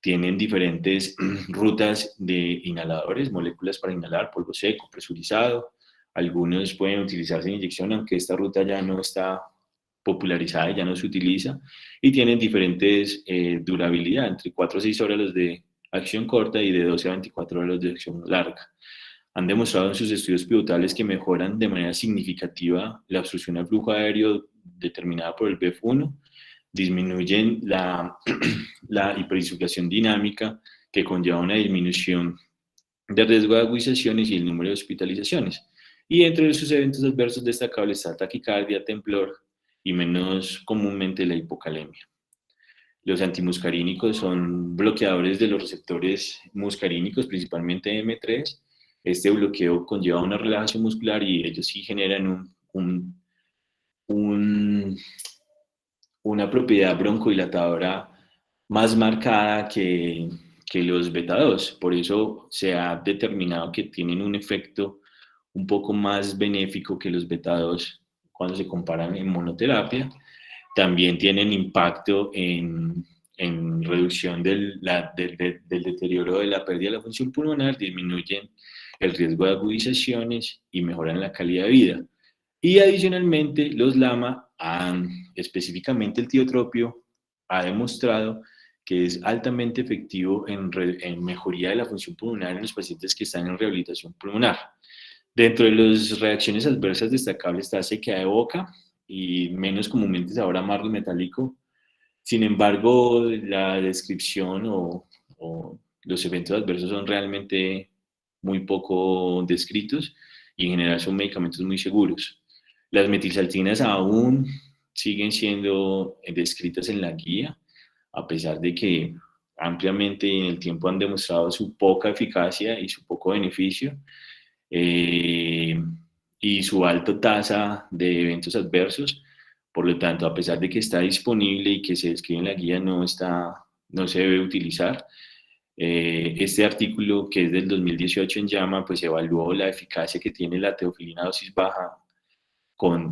tienen diferentes rutas de inhaladores, moléculas para inhalar, polvo seco, presurizado. Algunos pueden utilizarse en inyección, aunque esta ruta ya no está popularizada y ya no se utiliza, y tienen diferentes durabilidad, entre 4 a 6 horas los de acción corta y de 12 a 24 horas los de acción larga. Han demostrado en sus estudios pivotales que mejoran de manera significativa la obstrucción al flujo aéreo determinada por el BEF1, disminuyen la hiperinsuflación dinámica, que conlleva una disminución de riesgo de agudizaciones y el número de hospitalizaciones. Y entre sus eventos adversos destacables está taquicardia, temblor y menos comúnmente la hipocalemia. Los antimuscarínicos son bloqueadores de los receptores muscarínicos, principalmente M3. Este bloqueo conlleva una relajación muscular y ellos sí generan un, una propiedad broncodilatadora más marcada que los beta 2. Por eso se ha determinado que tienen un efecto un poco más benéfico que los beta 2 cuando se comparan en monoterapia. También tienen impacto en reducción del deterioro de la pérdida de la función pulmonar, disminuyen el riesgo de agudizaciones y mejoran la calidad de vida. Y adicionalmente, los LAMA, específicamente el tiotropio, ha demostrado que es altamente efectivo en mejoría de la función pulmonar en los pacientes que están en rehabilitación pulmonar. Dentro de las reacciones adversas destacables está sequedad de boca y menos comúnmente sabor amargo y metálico. Sin embargo, la descripción o los eventos adversos son realmente muy poco descritos y en general son medicamentos muy seguros. Las metilsalcinas aún siguen siendo descritas en la guía, a pesar de que ampliamente en el tiempo han demostrado su poca eficacia y su poco beneficio, y su alta tasa de eventos adversos. Por lo tanto, a pesar de que está disponible y que se describe en la guía, no se debe utilizar. Este artículo, que es del 2018 en JAMA, pues evaluó la eficacia que tiene la teofilina a dosis baja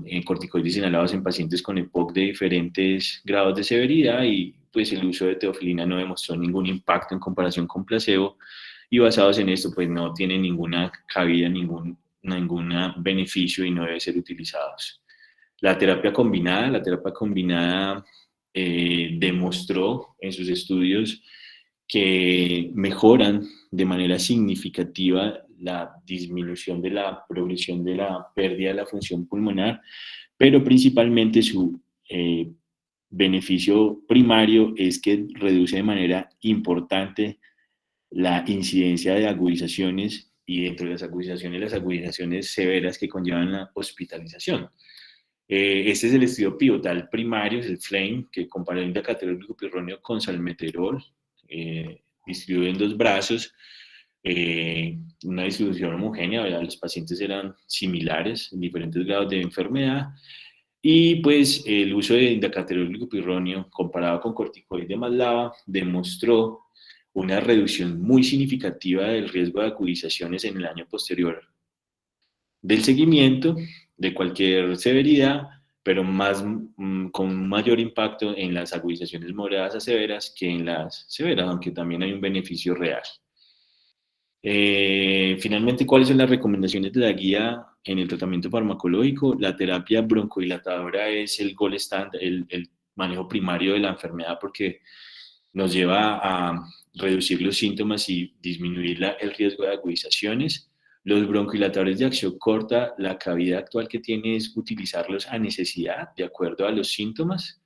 en corticoides inhalados en pacientes con EPOC de diferentes grados de severidad, y pues el uso de teofilina no demostró ningún impacto en comparación con placebo, y basados en esto pues no tiene ninguna cabida, ningún beneficio y no debe ser utilizados. La terapia combinada demostró en sus estudios que mejoran de manera significativa la disminución de la progresión de la pérdida de la función pulmonar, pero principalmente su beneficio primario es que reduce de manera importante la incidencia de agudizaciones, y dentro de las agudizaciones severas que conllevan la hospitalización. Este es el estudio pivotal primario, es el FLAME, que comparó el indacaterol glucopirronio con salmeterol, distribuido en 2 brazos, una distribución homogénea, ¿verdad? Los pacientes eran similares en diferentes grados de enfermedad, y pues el uso de indacaterol glucopirronio comparado con corticoides más LABA demostró una reducción muy significativa del riesgo de agudizaciones en el año posterior del seguimiento de cualquier severidad, pero con mayor impacto en las agudizaciones moderadas a severas que en las severas, aunque también hay un beneficio real. Finalmente, ¿cuáles son las recomendaciones de la guía en el tratamiento farmacológico? La terapia broncodilatadora es el gold standard, el manejo primario de la enfermedad, porque nos lleva a reducir los síntomas y disminuir el riesgo de agudizaciones. Los broncodilatadores de acción corta, la cavidad actual que tiene es utilizarlos a necesidad, de acuerdo a los síntomas.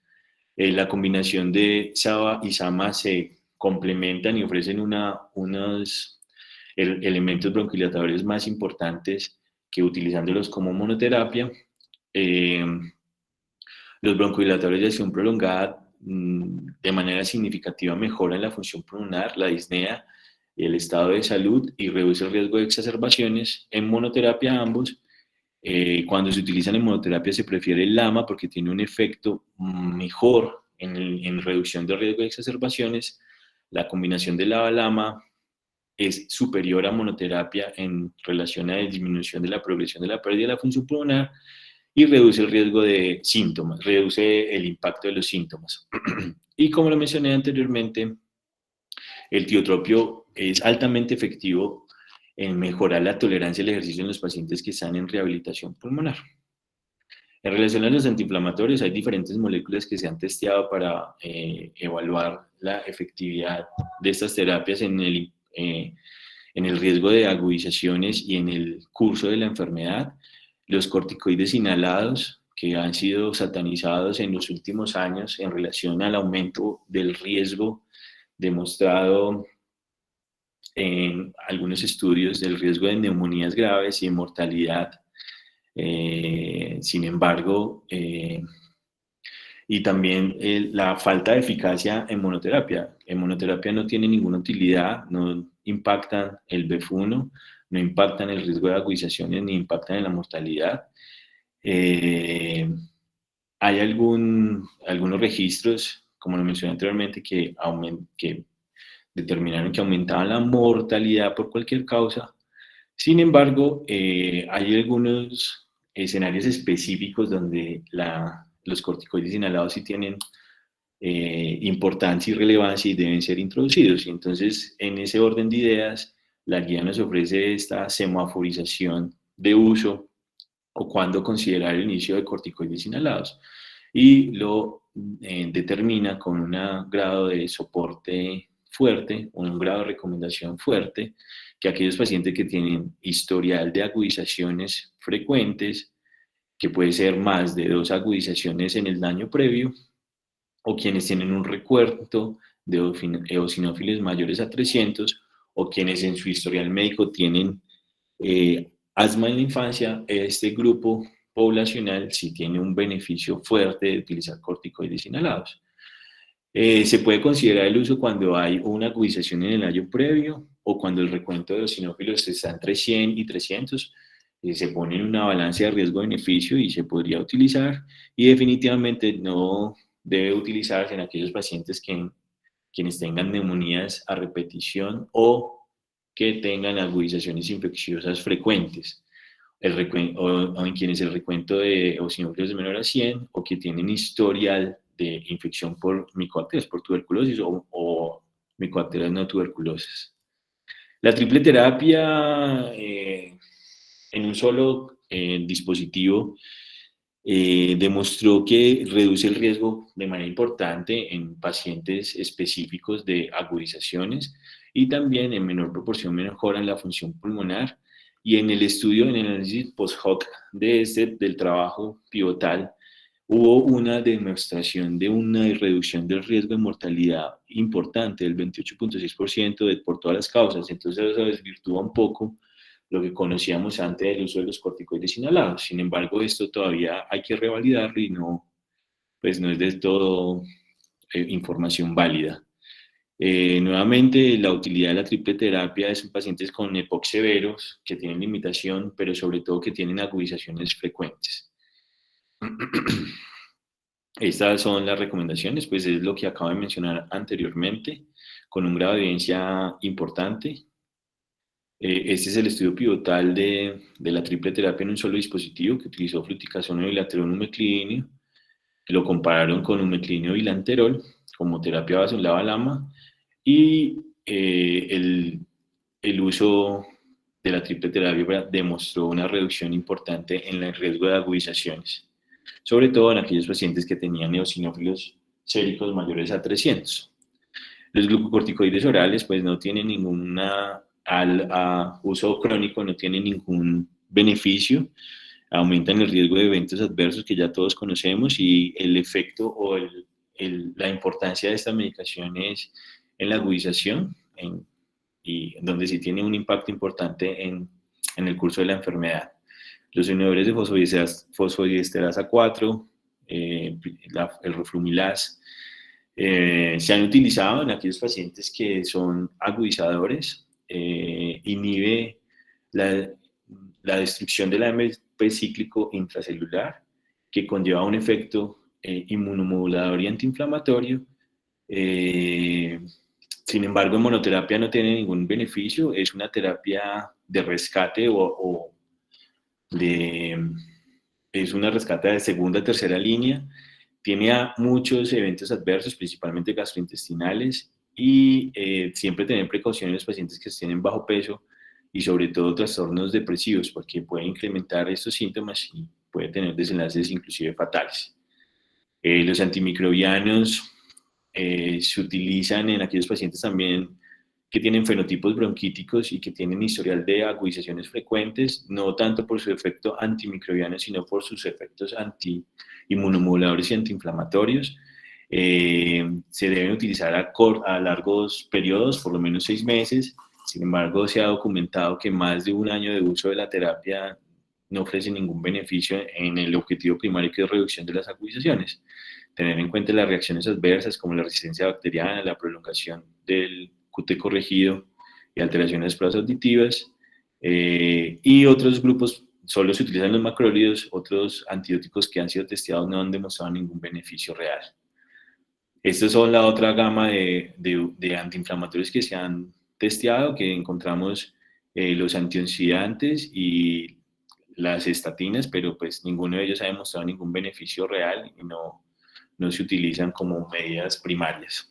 La combinación de SABA y SAMA se complementan y ofrecen unos elementos broncodilatadores más importantes que utilizándolos como monoterapia. Los broncodilatadores de acción prolongada de manera significativa mejoran la función pulmonar, la disnea y el estado de salud, y reduce el riesgo de exacerbaciones. En monoterapia ambos. Cuando se utilizan en monoterapia se prefiere el LAMA porque tiene un efecto mejor en reducción del riesgo de exacerbaciones. La combinación de LABA-LAMA es superior a monoterapia en relación a la disminución de la progresión de la pérdida de la función pulmonar, y reduce el riesgo de síntomas, reduce el impacto de los síntomas. Y como lo mencioné anteriormente, el tiotropio es altamente efectivo en mejorar la tolerancia al ejercicio en los pacientes que están en rehabilitación pulmonar. En relación a los antiinflamatorios, hay diferentes moléculas que se han testeado para evaluar la efectividad de estas terapias en en el riesgo de agudizaciones y en el curso de la enfermedad. Los corticoides inhalados, que han sido satanizados en los últimos años en relación al aumento del riesgo demostrado en algunos estudios del riesgo de neumonías graves y de mortalidad. Sin embargo, y también la falta de eficacia en monoterapia. En monoterapia no tiene ninguna utilidad, no impactan el BEF1, no impactan el riesgo de agudizaciones ni impactan en la mortalidad. Hay algunos registros, como lo mencioné anteriormente, que determinaron que aumentaban la mortalidad por cualquier causa. Sin embargo, hay algunos escenarios específicos donde los corticoides inhalados sí tienen importancia y relevancia y deben ser introducidos. Y entonces, en ese orden de ideas, la guía nos ofrece esta semaforización de uso o cuándo considerar el inicio de corticoides inhalados. Y lo determina con un grado de soporte fuerte, un grado de recomendación fuerte, que aquellos pacientes que tienen historial de agudizaciones frecuentes, que puede ser más de 2 agudizaciones en el año previo, o quienes tienen un recuento de eosinófilos mayores a 300, o quienes en su historial médico tienen asma en la infancia. Este grupo poblacional sí tiene un beneficio fuerte de utilizar corticoides inhalados. Se puede considerar el uso cuando hay una agudización en el año previo o cuando el recuento de eosinófilos está entre 100 y 300. Se pone en una balanza de riesgo-beneficio y se podría utilizar, y definitivamente no debe utilizarse en aquellos pacientes quienes tengan neumonías a repetición o que tengan agudizaciones infecciosas frecuentes, o en quienes el recuento de eosinófilos es menor a 100 o que tienen historial de infección por micobacterias, por tuberculosis o micobacterias no tuberculosas. La triple terapia en un solo dispositivo demostró que reduce el riesgo de manera importante en pacientes específicos de agudizaciones y también en menor proporción mejoran la función pulmonar. Y en el estudio, en el análisis post-hoc del trabajo pivotal, hubo una demostración de una reducción del riesgo de mortalidad importante del 28.6% por todas las causas. Entonces eso desvirtúa un poco lo que conocíamos antes del uso de los corticoides inhalados. Sin embargo, esto todavía hay que revalidarlo y pues no es del todo información válida. Nuevamente, la utilidad de la triple terapia es en pacientes con EPOC severos que tienen limitación, pero sobre todo que tienen agudizaciones frecuentes. Estas son las recomendaciones, pues es lo que acabo de mencionar anteriormente, con un grado de evidencia importante. Este es el estudio pivotal de la triple terapia en un solo dispositivo que utilizó fluticasona, bilaterol, umeclidinio. Lo compararon con umeclidinio bilanterol como terapia basolava-lama y el uso de la triple terapia demostró una reducción importante en el riesgo de agudizaciones, sobre todo en aquellos pacientes que tenían eosinófilos séricos mayores a 300. Los glucocorticoides orales pues no tienen ninguna, al uso crónico no tienen ningún beneficio, aumentan el riesgo de eventos adversos que ya todos conocemos, y el efecto o la importancia de esta medicación es en la agudización, y donde sí tiene un impacto importante en el curso de la enfermedad. Los inhibidores de fosfodiesterasa 4, el roflumilaz, se han utilizado en aquellos pacientes que son agudizadores, inhibe la destrucción del AMP cíclico intracelular, que conlleva un efecto inmunomodulador y antiinflamatorio. Sin embargo, en monoterapia no tiene ningún beneficio, es una terapia de rescate es una rescate de segunda o tercera línea, tiene muchos eventos adversos, principalmente gastrointestinales, y siempre tener precaución en los pacientes que tienen bajo peso y sobre todo trastornos depresivos, porque puede incrementar estos síntomas y puede tener desenlaces inclusive fatales. Los antimicrobianos se utilizan en aquellos pacientes también que tienen fenotipos bronquíticos y que tienen historial de agudizaciones frecuentes, no tanto por su efecto antimicrobiano, sino por sus efectos anti-inmunomoduladores y antiinflamatorios. Se deben utilizar a largos periodos, por lo menos 6 meses. Sin embargo, se ha documentado que más de un año de uso de la terapia no ofrece ningún beneficio en el objetivo primario, que es reducción de las agudizaciones. Tener en cuenta las reacciones adversas como la resistencia bacteriana, la prolongación del QT corregido y alteraciones de pruebas auditivas. Y otros grupos, solo se utilizan los macrólidos, otros antibióticos que han sido testeados no han demostrado ningún beneficio real. Estas son la otra gama de antiinflamatorios que se han testeado, que encontramos los antioxidantes y las estatinas, pero pues ninguno de ellos ha demostrado ningún beneficio real y no se utilizan como medidas primarias.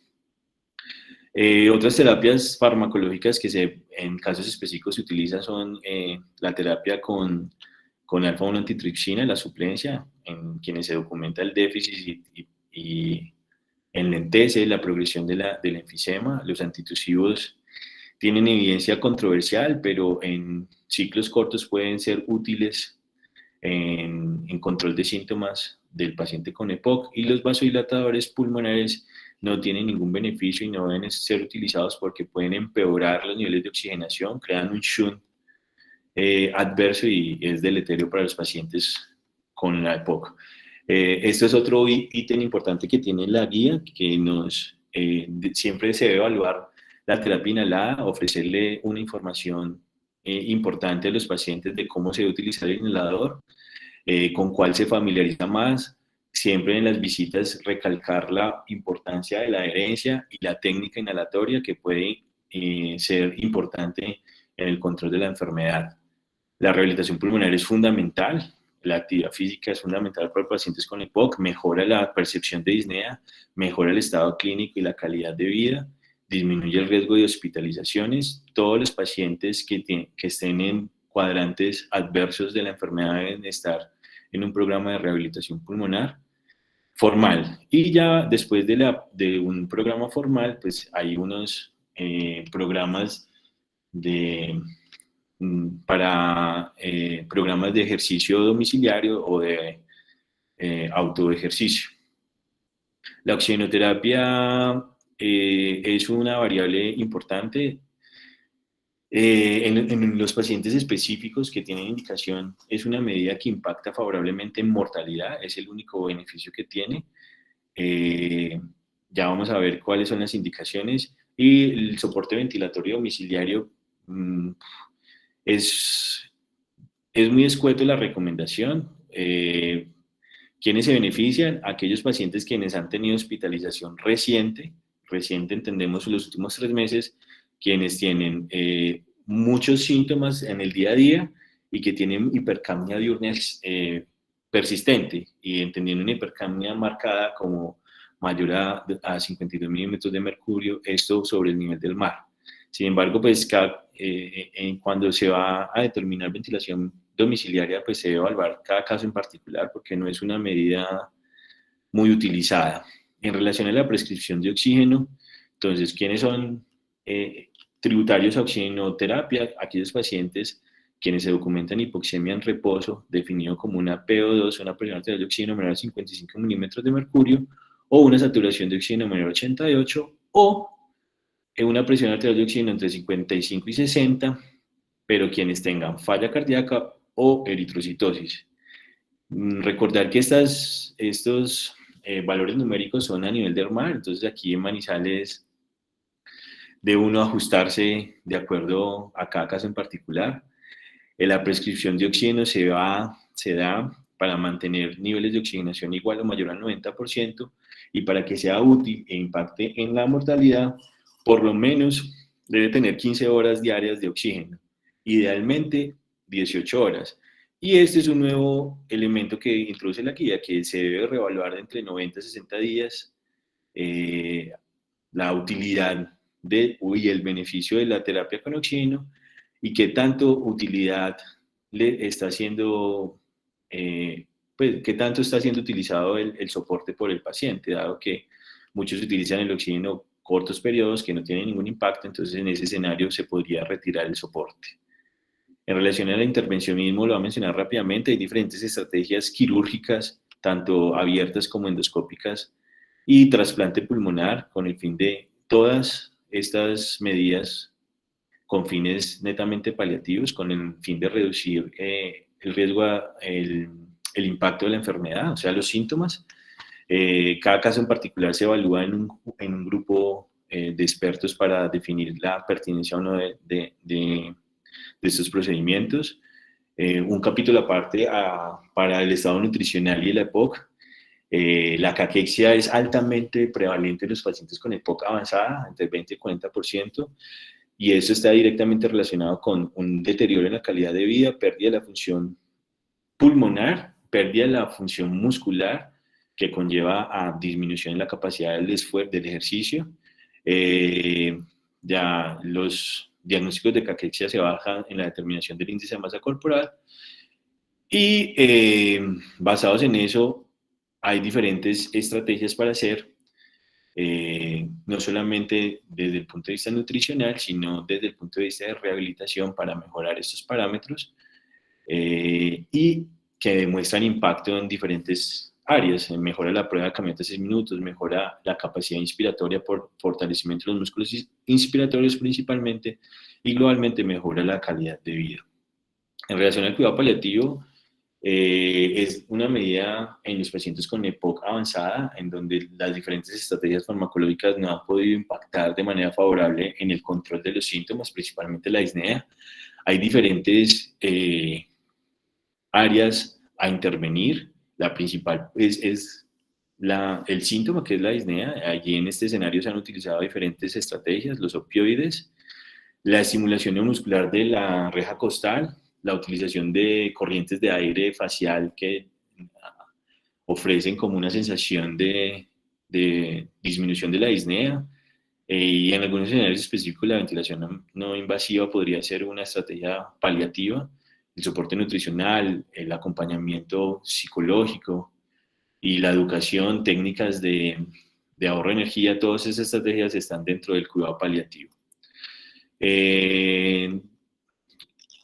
Otras terapias farmacológicas que en casos específicos se utilizan son la terapia con alfa-1 antitripsina, la suplencia, en quienes se documenta el déficit y enlentece la progresión del enfisema. Los antitusivos tienen evidencia controversial, pero en ciclos cortos pueden ser útiles en control de síntomas del paciente con EPOC, y los vasodilatadores pulmonares no tienen ningún beneficio y no deben ser utilizados porque pueden empeorar los niveles de oxigenación, crean un shunt adverso y es deleterio para los pacientes con la EPOC. Esto es otro ítem importante que tiene la guía, que siempre se debe evaluar la terapia inhalada, ofrecerle una información importante a los pacientes de cómo se debe utilizar el inhalador, con cuál se familiariza más. Siempre en las visitas recalcar la importancia de la adherencia y la técnica inhalatoria, que puede ser importante en el control de la enfermedad. La rehabilitación pulmonar es fundamental. La actividad física es fundamental para pacientes con EPOC, mejora la percepción de disnea, mejora el estado clínico y la calidad de vida, disminuye el riesgo de hospitalizaciones. Todos los pacientes que estén en cuadrantes adversos de la enfermedad deben estar en un programa de rehabilitación pulmonar formal. Y ya después de un programa formal, pues hay unos programas para programas de ejercicio domiciliario o de autoejercicio. La oxigenoterapia es una variable importante. En los pacientes específicos que tienen indicación, es una medida que impacta favorablemente en mortalidad, es el único beneficio que tiene. Ya vamos a ver cuáles son las indicaciones. Y el soporte ventilatorio domiciliario es muy escueto la recomendación. ¿Quiénes se benefician? Aquellos pacientes quienes han tenido hospitalización reciente entendemos en los últimos 3 meses, quienes tienen muchos síntomas en el día a día y que tienen hipercapnia diurna persistente, y entendiendo una hipercapnia marcada como mayor a 52 milímetros de mercurio, esto sobre el nivel del mar. Sin embargo, pues cuando se va a determinar ventilación domiciliaria, pues se debe evaluar cada caso en particular porque no es una medida muy utilizada. En relación a la prescripción de oxígeno, entonces, ¿quiénes son tributarios a oxigenoterapia? Aquellos pacientes quienes se documentan hipoxemia en reposo, definido como una PO2, una presión arterial de oxígeno menor a 55 milímetros de mercurio, o una saturación de oxígeno menor a 88, o una presión arterial de oxígeno entre 55 y 60, pero quienes tengan falla cardíaca o eritrocitosis. Recordar que estos valores numéricos son a nivel del mar, entonces aquí en Manizales debe uno ajustarse de acuerdo a cada caso en particular. La prescripción de oxígeno se da para mantener niveles de oxigenación igual o mayor al 90%, y para que sea útil e impacte en la mortalidad, por lo menos debe tener 15 horas diarias de oxígeno, idealmente 18 horas. Y este es un nuevo elemento que introduce la guía, que se debe reevaluar entre 90 y 60 días la utilidad y el beneficio de la terapia con oxígeno, y qué tanto utilidad le está haciendo, pues qué tanto está siendo utilizado el soporte por el paciente, dado que muchos utilizan el oxígeno cortos periodos que no tienen ningún impacto, entonces en ese escenario se podría retirar el soporte. En relación a la intervención mismo, lo voy a mencionar rápidamente, hay diferentes estrategias quirúrgicas, tanto abiertas como endoscópicas, y trasplante pulmonar, con el fin de todas estas medidas con fines netamente paliativos, con el fin de reducir el riesgo, el impacto de la enfermedad, o sea, los síntomas. Cada caso en particular se evalúa en un grupo de expertos para definir la pertinencia o no de estos procedimientos. Un capítulo aparte para el estado nutricional y la EPOC. La caquexia es altamente prevalente en los pacientes con EPOC avanzada, entre 20 y 40%, y eso está directamente relacionado con un deterioro en la calidad de vida, pérdida de la función pulmonar, pérdida de la función muscular, que conlleva a disminución en la capacidad del ejercicio. Ya los diagnósticos de caquexia se basan en la determinación del índice de masa corporal, y basados en eso hay diferentes estrategias para hacer, no solamente desde el punto de vista nutricional, sino desde el punto de vista de rehabilitación para mejorar estos parámetros, y que demuestran impacto en diferentes áreas. Mejora la prueba de caminata de 6 minutos, mejora la capacidad inspiratoria por fortalecimiento de los músculos inspiratorios principalmente, y globalmente mejora la calidad de vida. En relación al cuidado paliativo, es una medida en los pacientes con EPOC avanzada, en donde las diferentes estrategias farmacológicas no han podido impactar de manera favorable en el control de los síntomas, principalmente la disnea. Hay diferentes áreas a intervenir. La principal es el síntoma, que es la disnea. Allí en este escenario se han utilizado diferentes estrategias, los opioides, la estimulación neuromuscular de la reja costal, la utilización de corrientes de aire facial que ofrecen como una sensación de disminución de la disnea, y en algunos escenarios específicos la ventilación no invasiva podría ser una estrategia paliativa, el soporte nutricional, el acompañamiento psicológico y la educación, técnicas de ahorro de energía, todas esas estrategias están dentro del cuidado paliativo.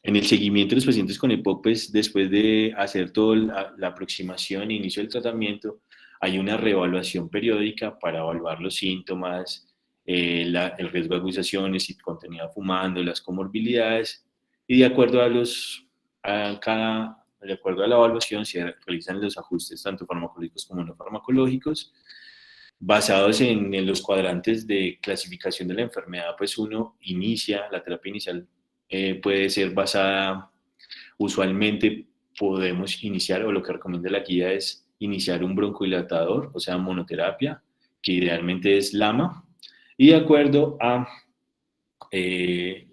En el seguimiento de los pacientes con EPOC, pues, después de hacer toda la aproximación e inicio del tratamiento, hay una reevaluación periódica para evaluar los síntomas, el riesgo de agudizaciones, si continúa fumando, las comorbilidades, y de acuerdo de acuerdo a la evaluación se realizan los ajustes tanto farmacológicos como no farmacológicos. Basados en los cuadrantes de clasificación de la enfermedad, pues uno inicia, la terapia inicial puede ser basada, usualmente podemos iniciar, o lo que recomienda la guía es iniciar un broncodilatador, o sea, monoterapia, que idealmente es LAMA, y de acuerdo a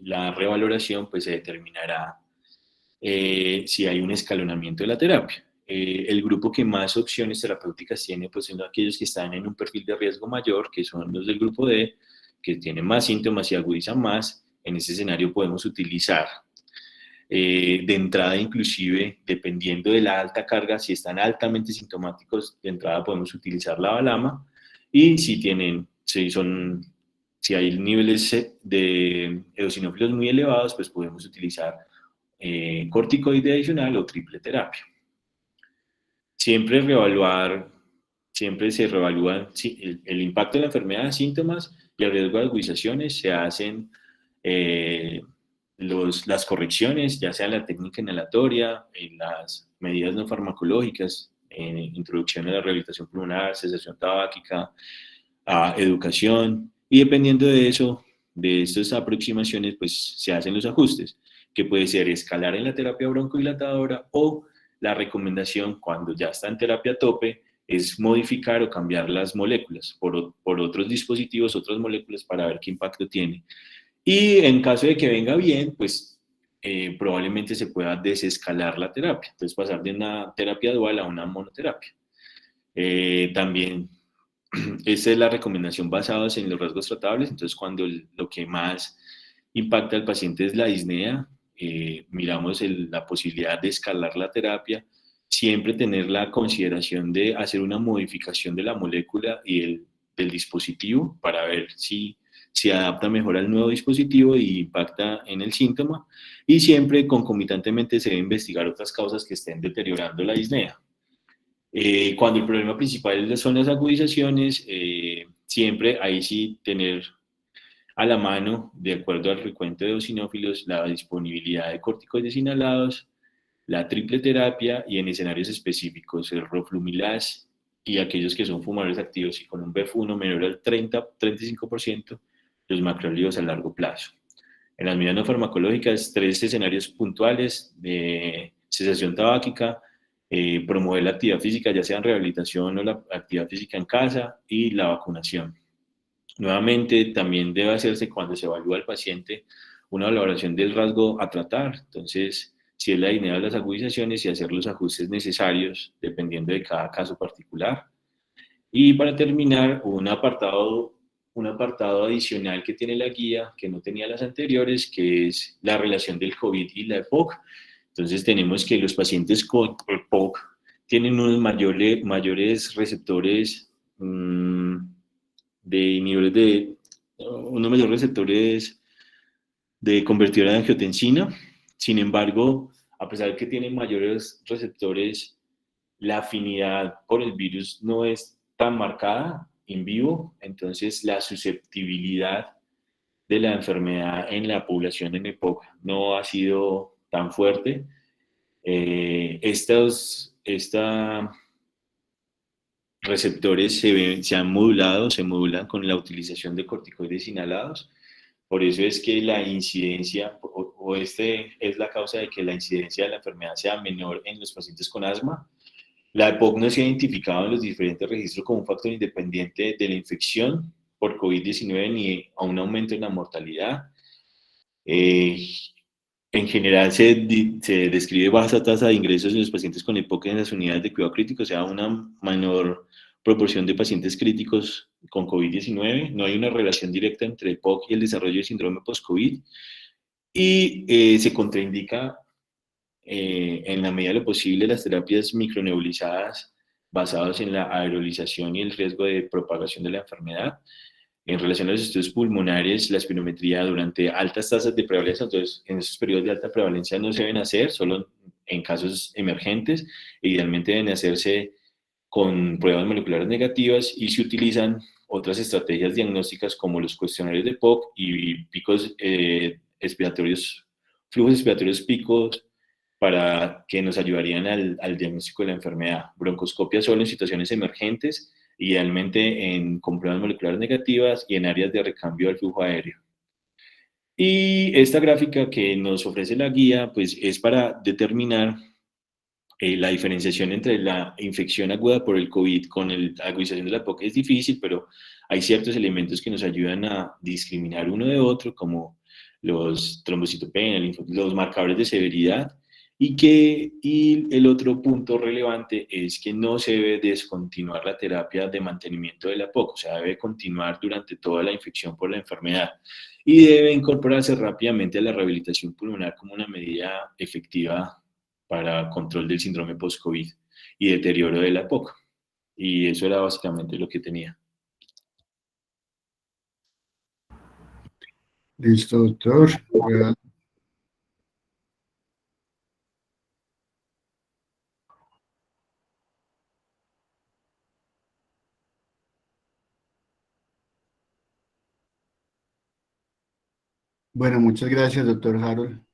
la revaloración, pues se determinará si hay un escalonamiento de la terapia. El grupo que más opciones terapéuticas tiene, pues son aquellos que están en un perfil de riesgo mayor, que son los del grupo D, que tienen más síntomas y agudizan más. En ese escenario podemos utilizar de entrada, inclusive, dependiendo de la alta carga, si están altamente sintomáticos, de entrada podemos utilizar la balama, y si hay niveles de eosinófilos muy elevados, pues podemos utilizar corticoide adicional o triple terapia. Siempre se reevalúa el impacto de la enfermedad, síntomas y el riesgo de agudizaciones. Se hacen las correcciones, ya sea la técnica inhalatoria, las medidas no farmacológicas, introducción a la rehabilitación pulmonar, cesación tabáquica, educación, y dependiendo de eso, de estas aproximaciones, pues se hacen los ajustes, que puede ser escalar en la terapia broncodilatadora, o la recomendación cuando ya está en terapia tope es modificar o cambiar las moléculas por otros dispositivos, otras moléculas, para ver qué impacto tiene. Y en caso de que venga bien, pues probablemente se pueda desescalar la terapia, entonces pasar de una terapia dual a una monoterapia. También, esta es la recomendación basada en los rasgos tratables. Entonces, cuando lo que más impacta al paciente es la disnea, miramos la posibilidad de escalar la terapia, siempre tener la consideración de hacer una modificación de la molécula y del dispositivo para ver si se adapta mejor al nuevo dispositivo y impacta en el síntoma. Y siempre concomitantemente se debe investigar otras causas que estén deteriorando la disnea. Cuando el problema principal son las agudizaciones, siempre ahí sí tener a la mano, de acuerdo al recuento de eosinófilos, la disponibilidad de corticoides inhalados, la triple terapia y en escenarios específicos el roflumilaz y aquellos que son fumadores activos y con un BF1 menor al 30-35%, los macrólidos a largo plazo. En las medidas no farmacológicas, tres escenarios puntuales de cesación tabáquica, promover la actividad física, ya sea en rehabilitación o la actividad física en casa, y la vacunación. Nuevamente, también debe hacerse cuando se evalúa al paciente una valoración del rasgo a tratar. Entonces, si es la disnea de las agudizaciones y hacer los ajustes necesarios dependiendo de cada caso particular. Y para terminar, un apartado adicional que tiene la guía, que no tenía las anteriores, que es la relación del COVID y la EPOC. Entonces tenemos que los pacientes con EPOC tienen unos mayores receptores de inhibidores de unos mayores receptores de convertidora de angiotensina. Sin embargo, a pesar de que tienen mayores receptores, la afinidad por el virus no es tan marcada en vivo, entonces la susceptibilidad de la enfermedad en la población en EPOC no ha sido tan fuerte. Esta receptores se han modulado, se modulan con la utilización de corticoides inhalados. Por eso es que la incidencia, este es la causa de que la incidencia de la enfermedad sea menor en los pacientes con asma. La EPOC no se ha identificado en los diferentes registros como un factor independiente de la infección por COVID-19 ni a un aumento en la mortalidad. En general se describe baja tasa de ingresos en los pacientes con EPOC en las unidades de cuidado crítico, o sea, una menor proporción de pacientes críticos con COVID-19. No hay una relación directa entre EPOC y el desarrollo de síndrome post-COVID. Y se contraindica en la medida de lo posible las terapias micronebulizadas basadas en la aerolización y el riesgo de propagación de la enfermedad. En relación a los estudios pulmonares, la espirometría durante altas tasas de prevalencia, entonces en esos periodos de alta prevalencia no se deben hacer, solo en casos emergentes, idealmente deben hacerse con pruebas moleculares negativas y se utilizan otras estrategias diagnósticas como los cuestionarios de POC y picos expiratorios, flujos expiratorios picos para que nos ayudarían al diagnóstico de la enfermedad. Broncoscopia solo en situaciones emergentes, idealmente con pruebas moleculares negativas y en áreas de recambio del flujo aéreo. Y esta gráfica que nos ofrece la guía, pues es para determinar la diferenciación entre la infección aguda por el COVID con la agudización de la EPOC es difícil, pero hay ciertos elementos que nos ayudan a discriminar uno de otro, como los trombocitopenia, los marcadores de severidad, y el otro punto relevante es que no se debe descontinuar la terapia de mantenimiento de la EPOC, o sea, debe continuar durante toda la infección por la enfermedad y debe incorporarse rápidamente a la rehabilitación pulmonar como una medida efectiva para control del síndrome post-COVID y deterioro de la EPOC. Y eso era básicamente lo que tenía. Listo, doctor. Bueno, muchas gracias, doctor Harold.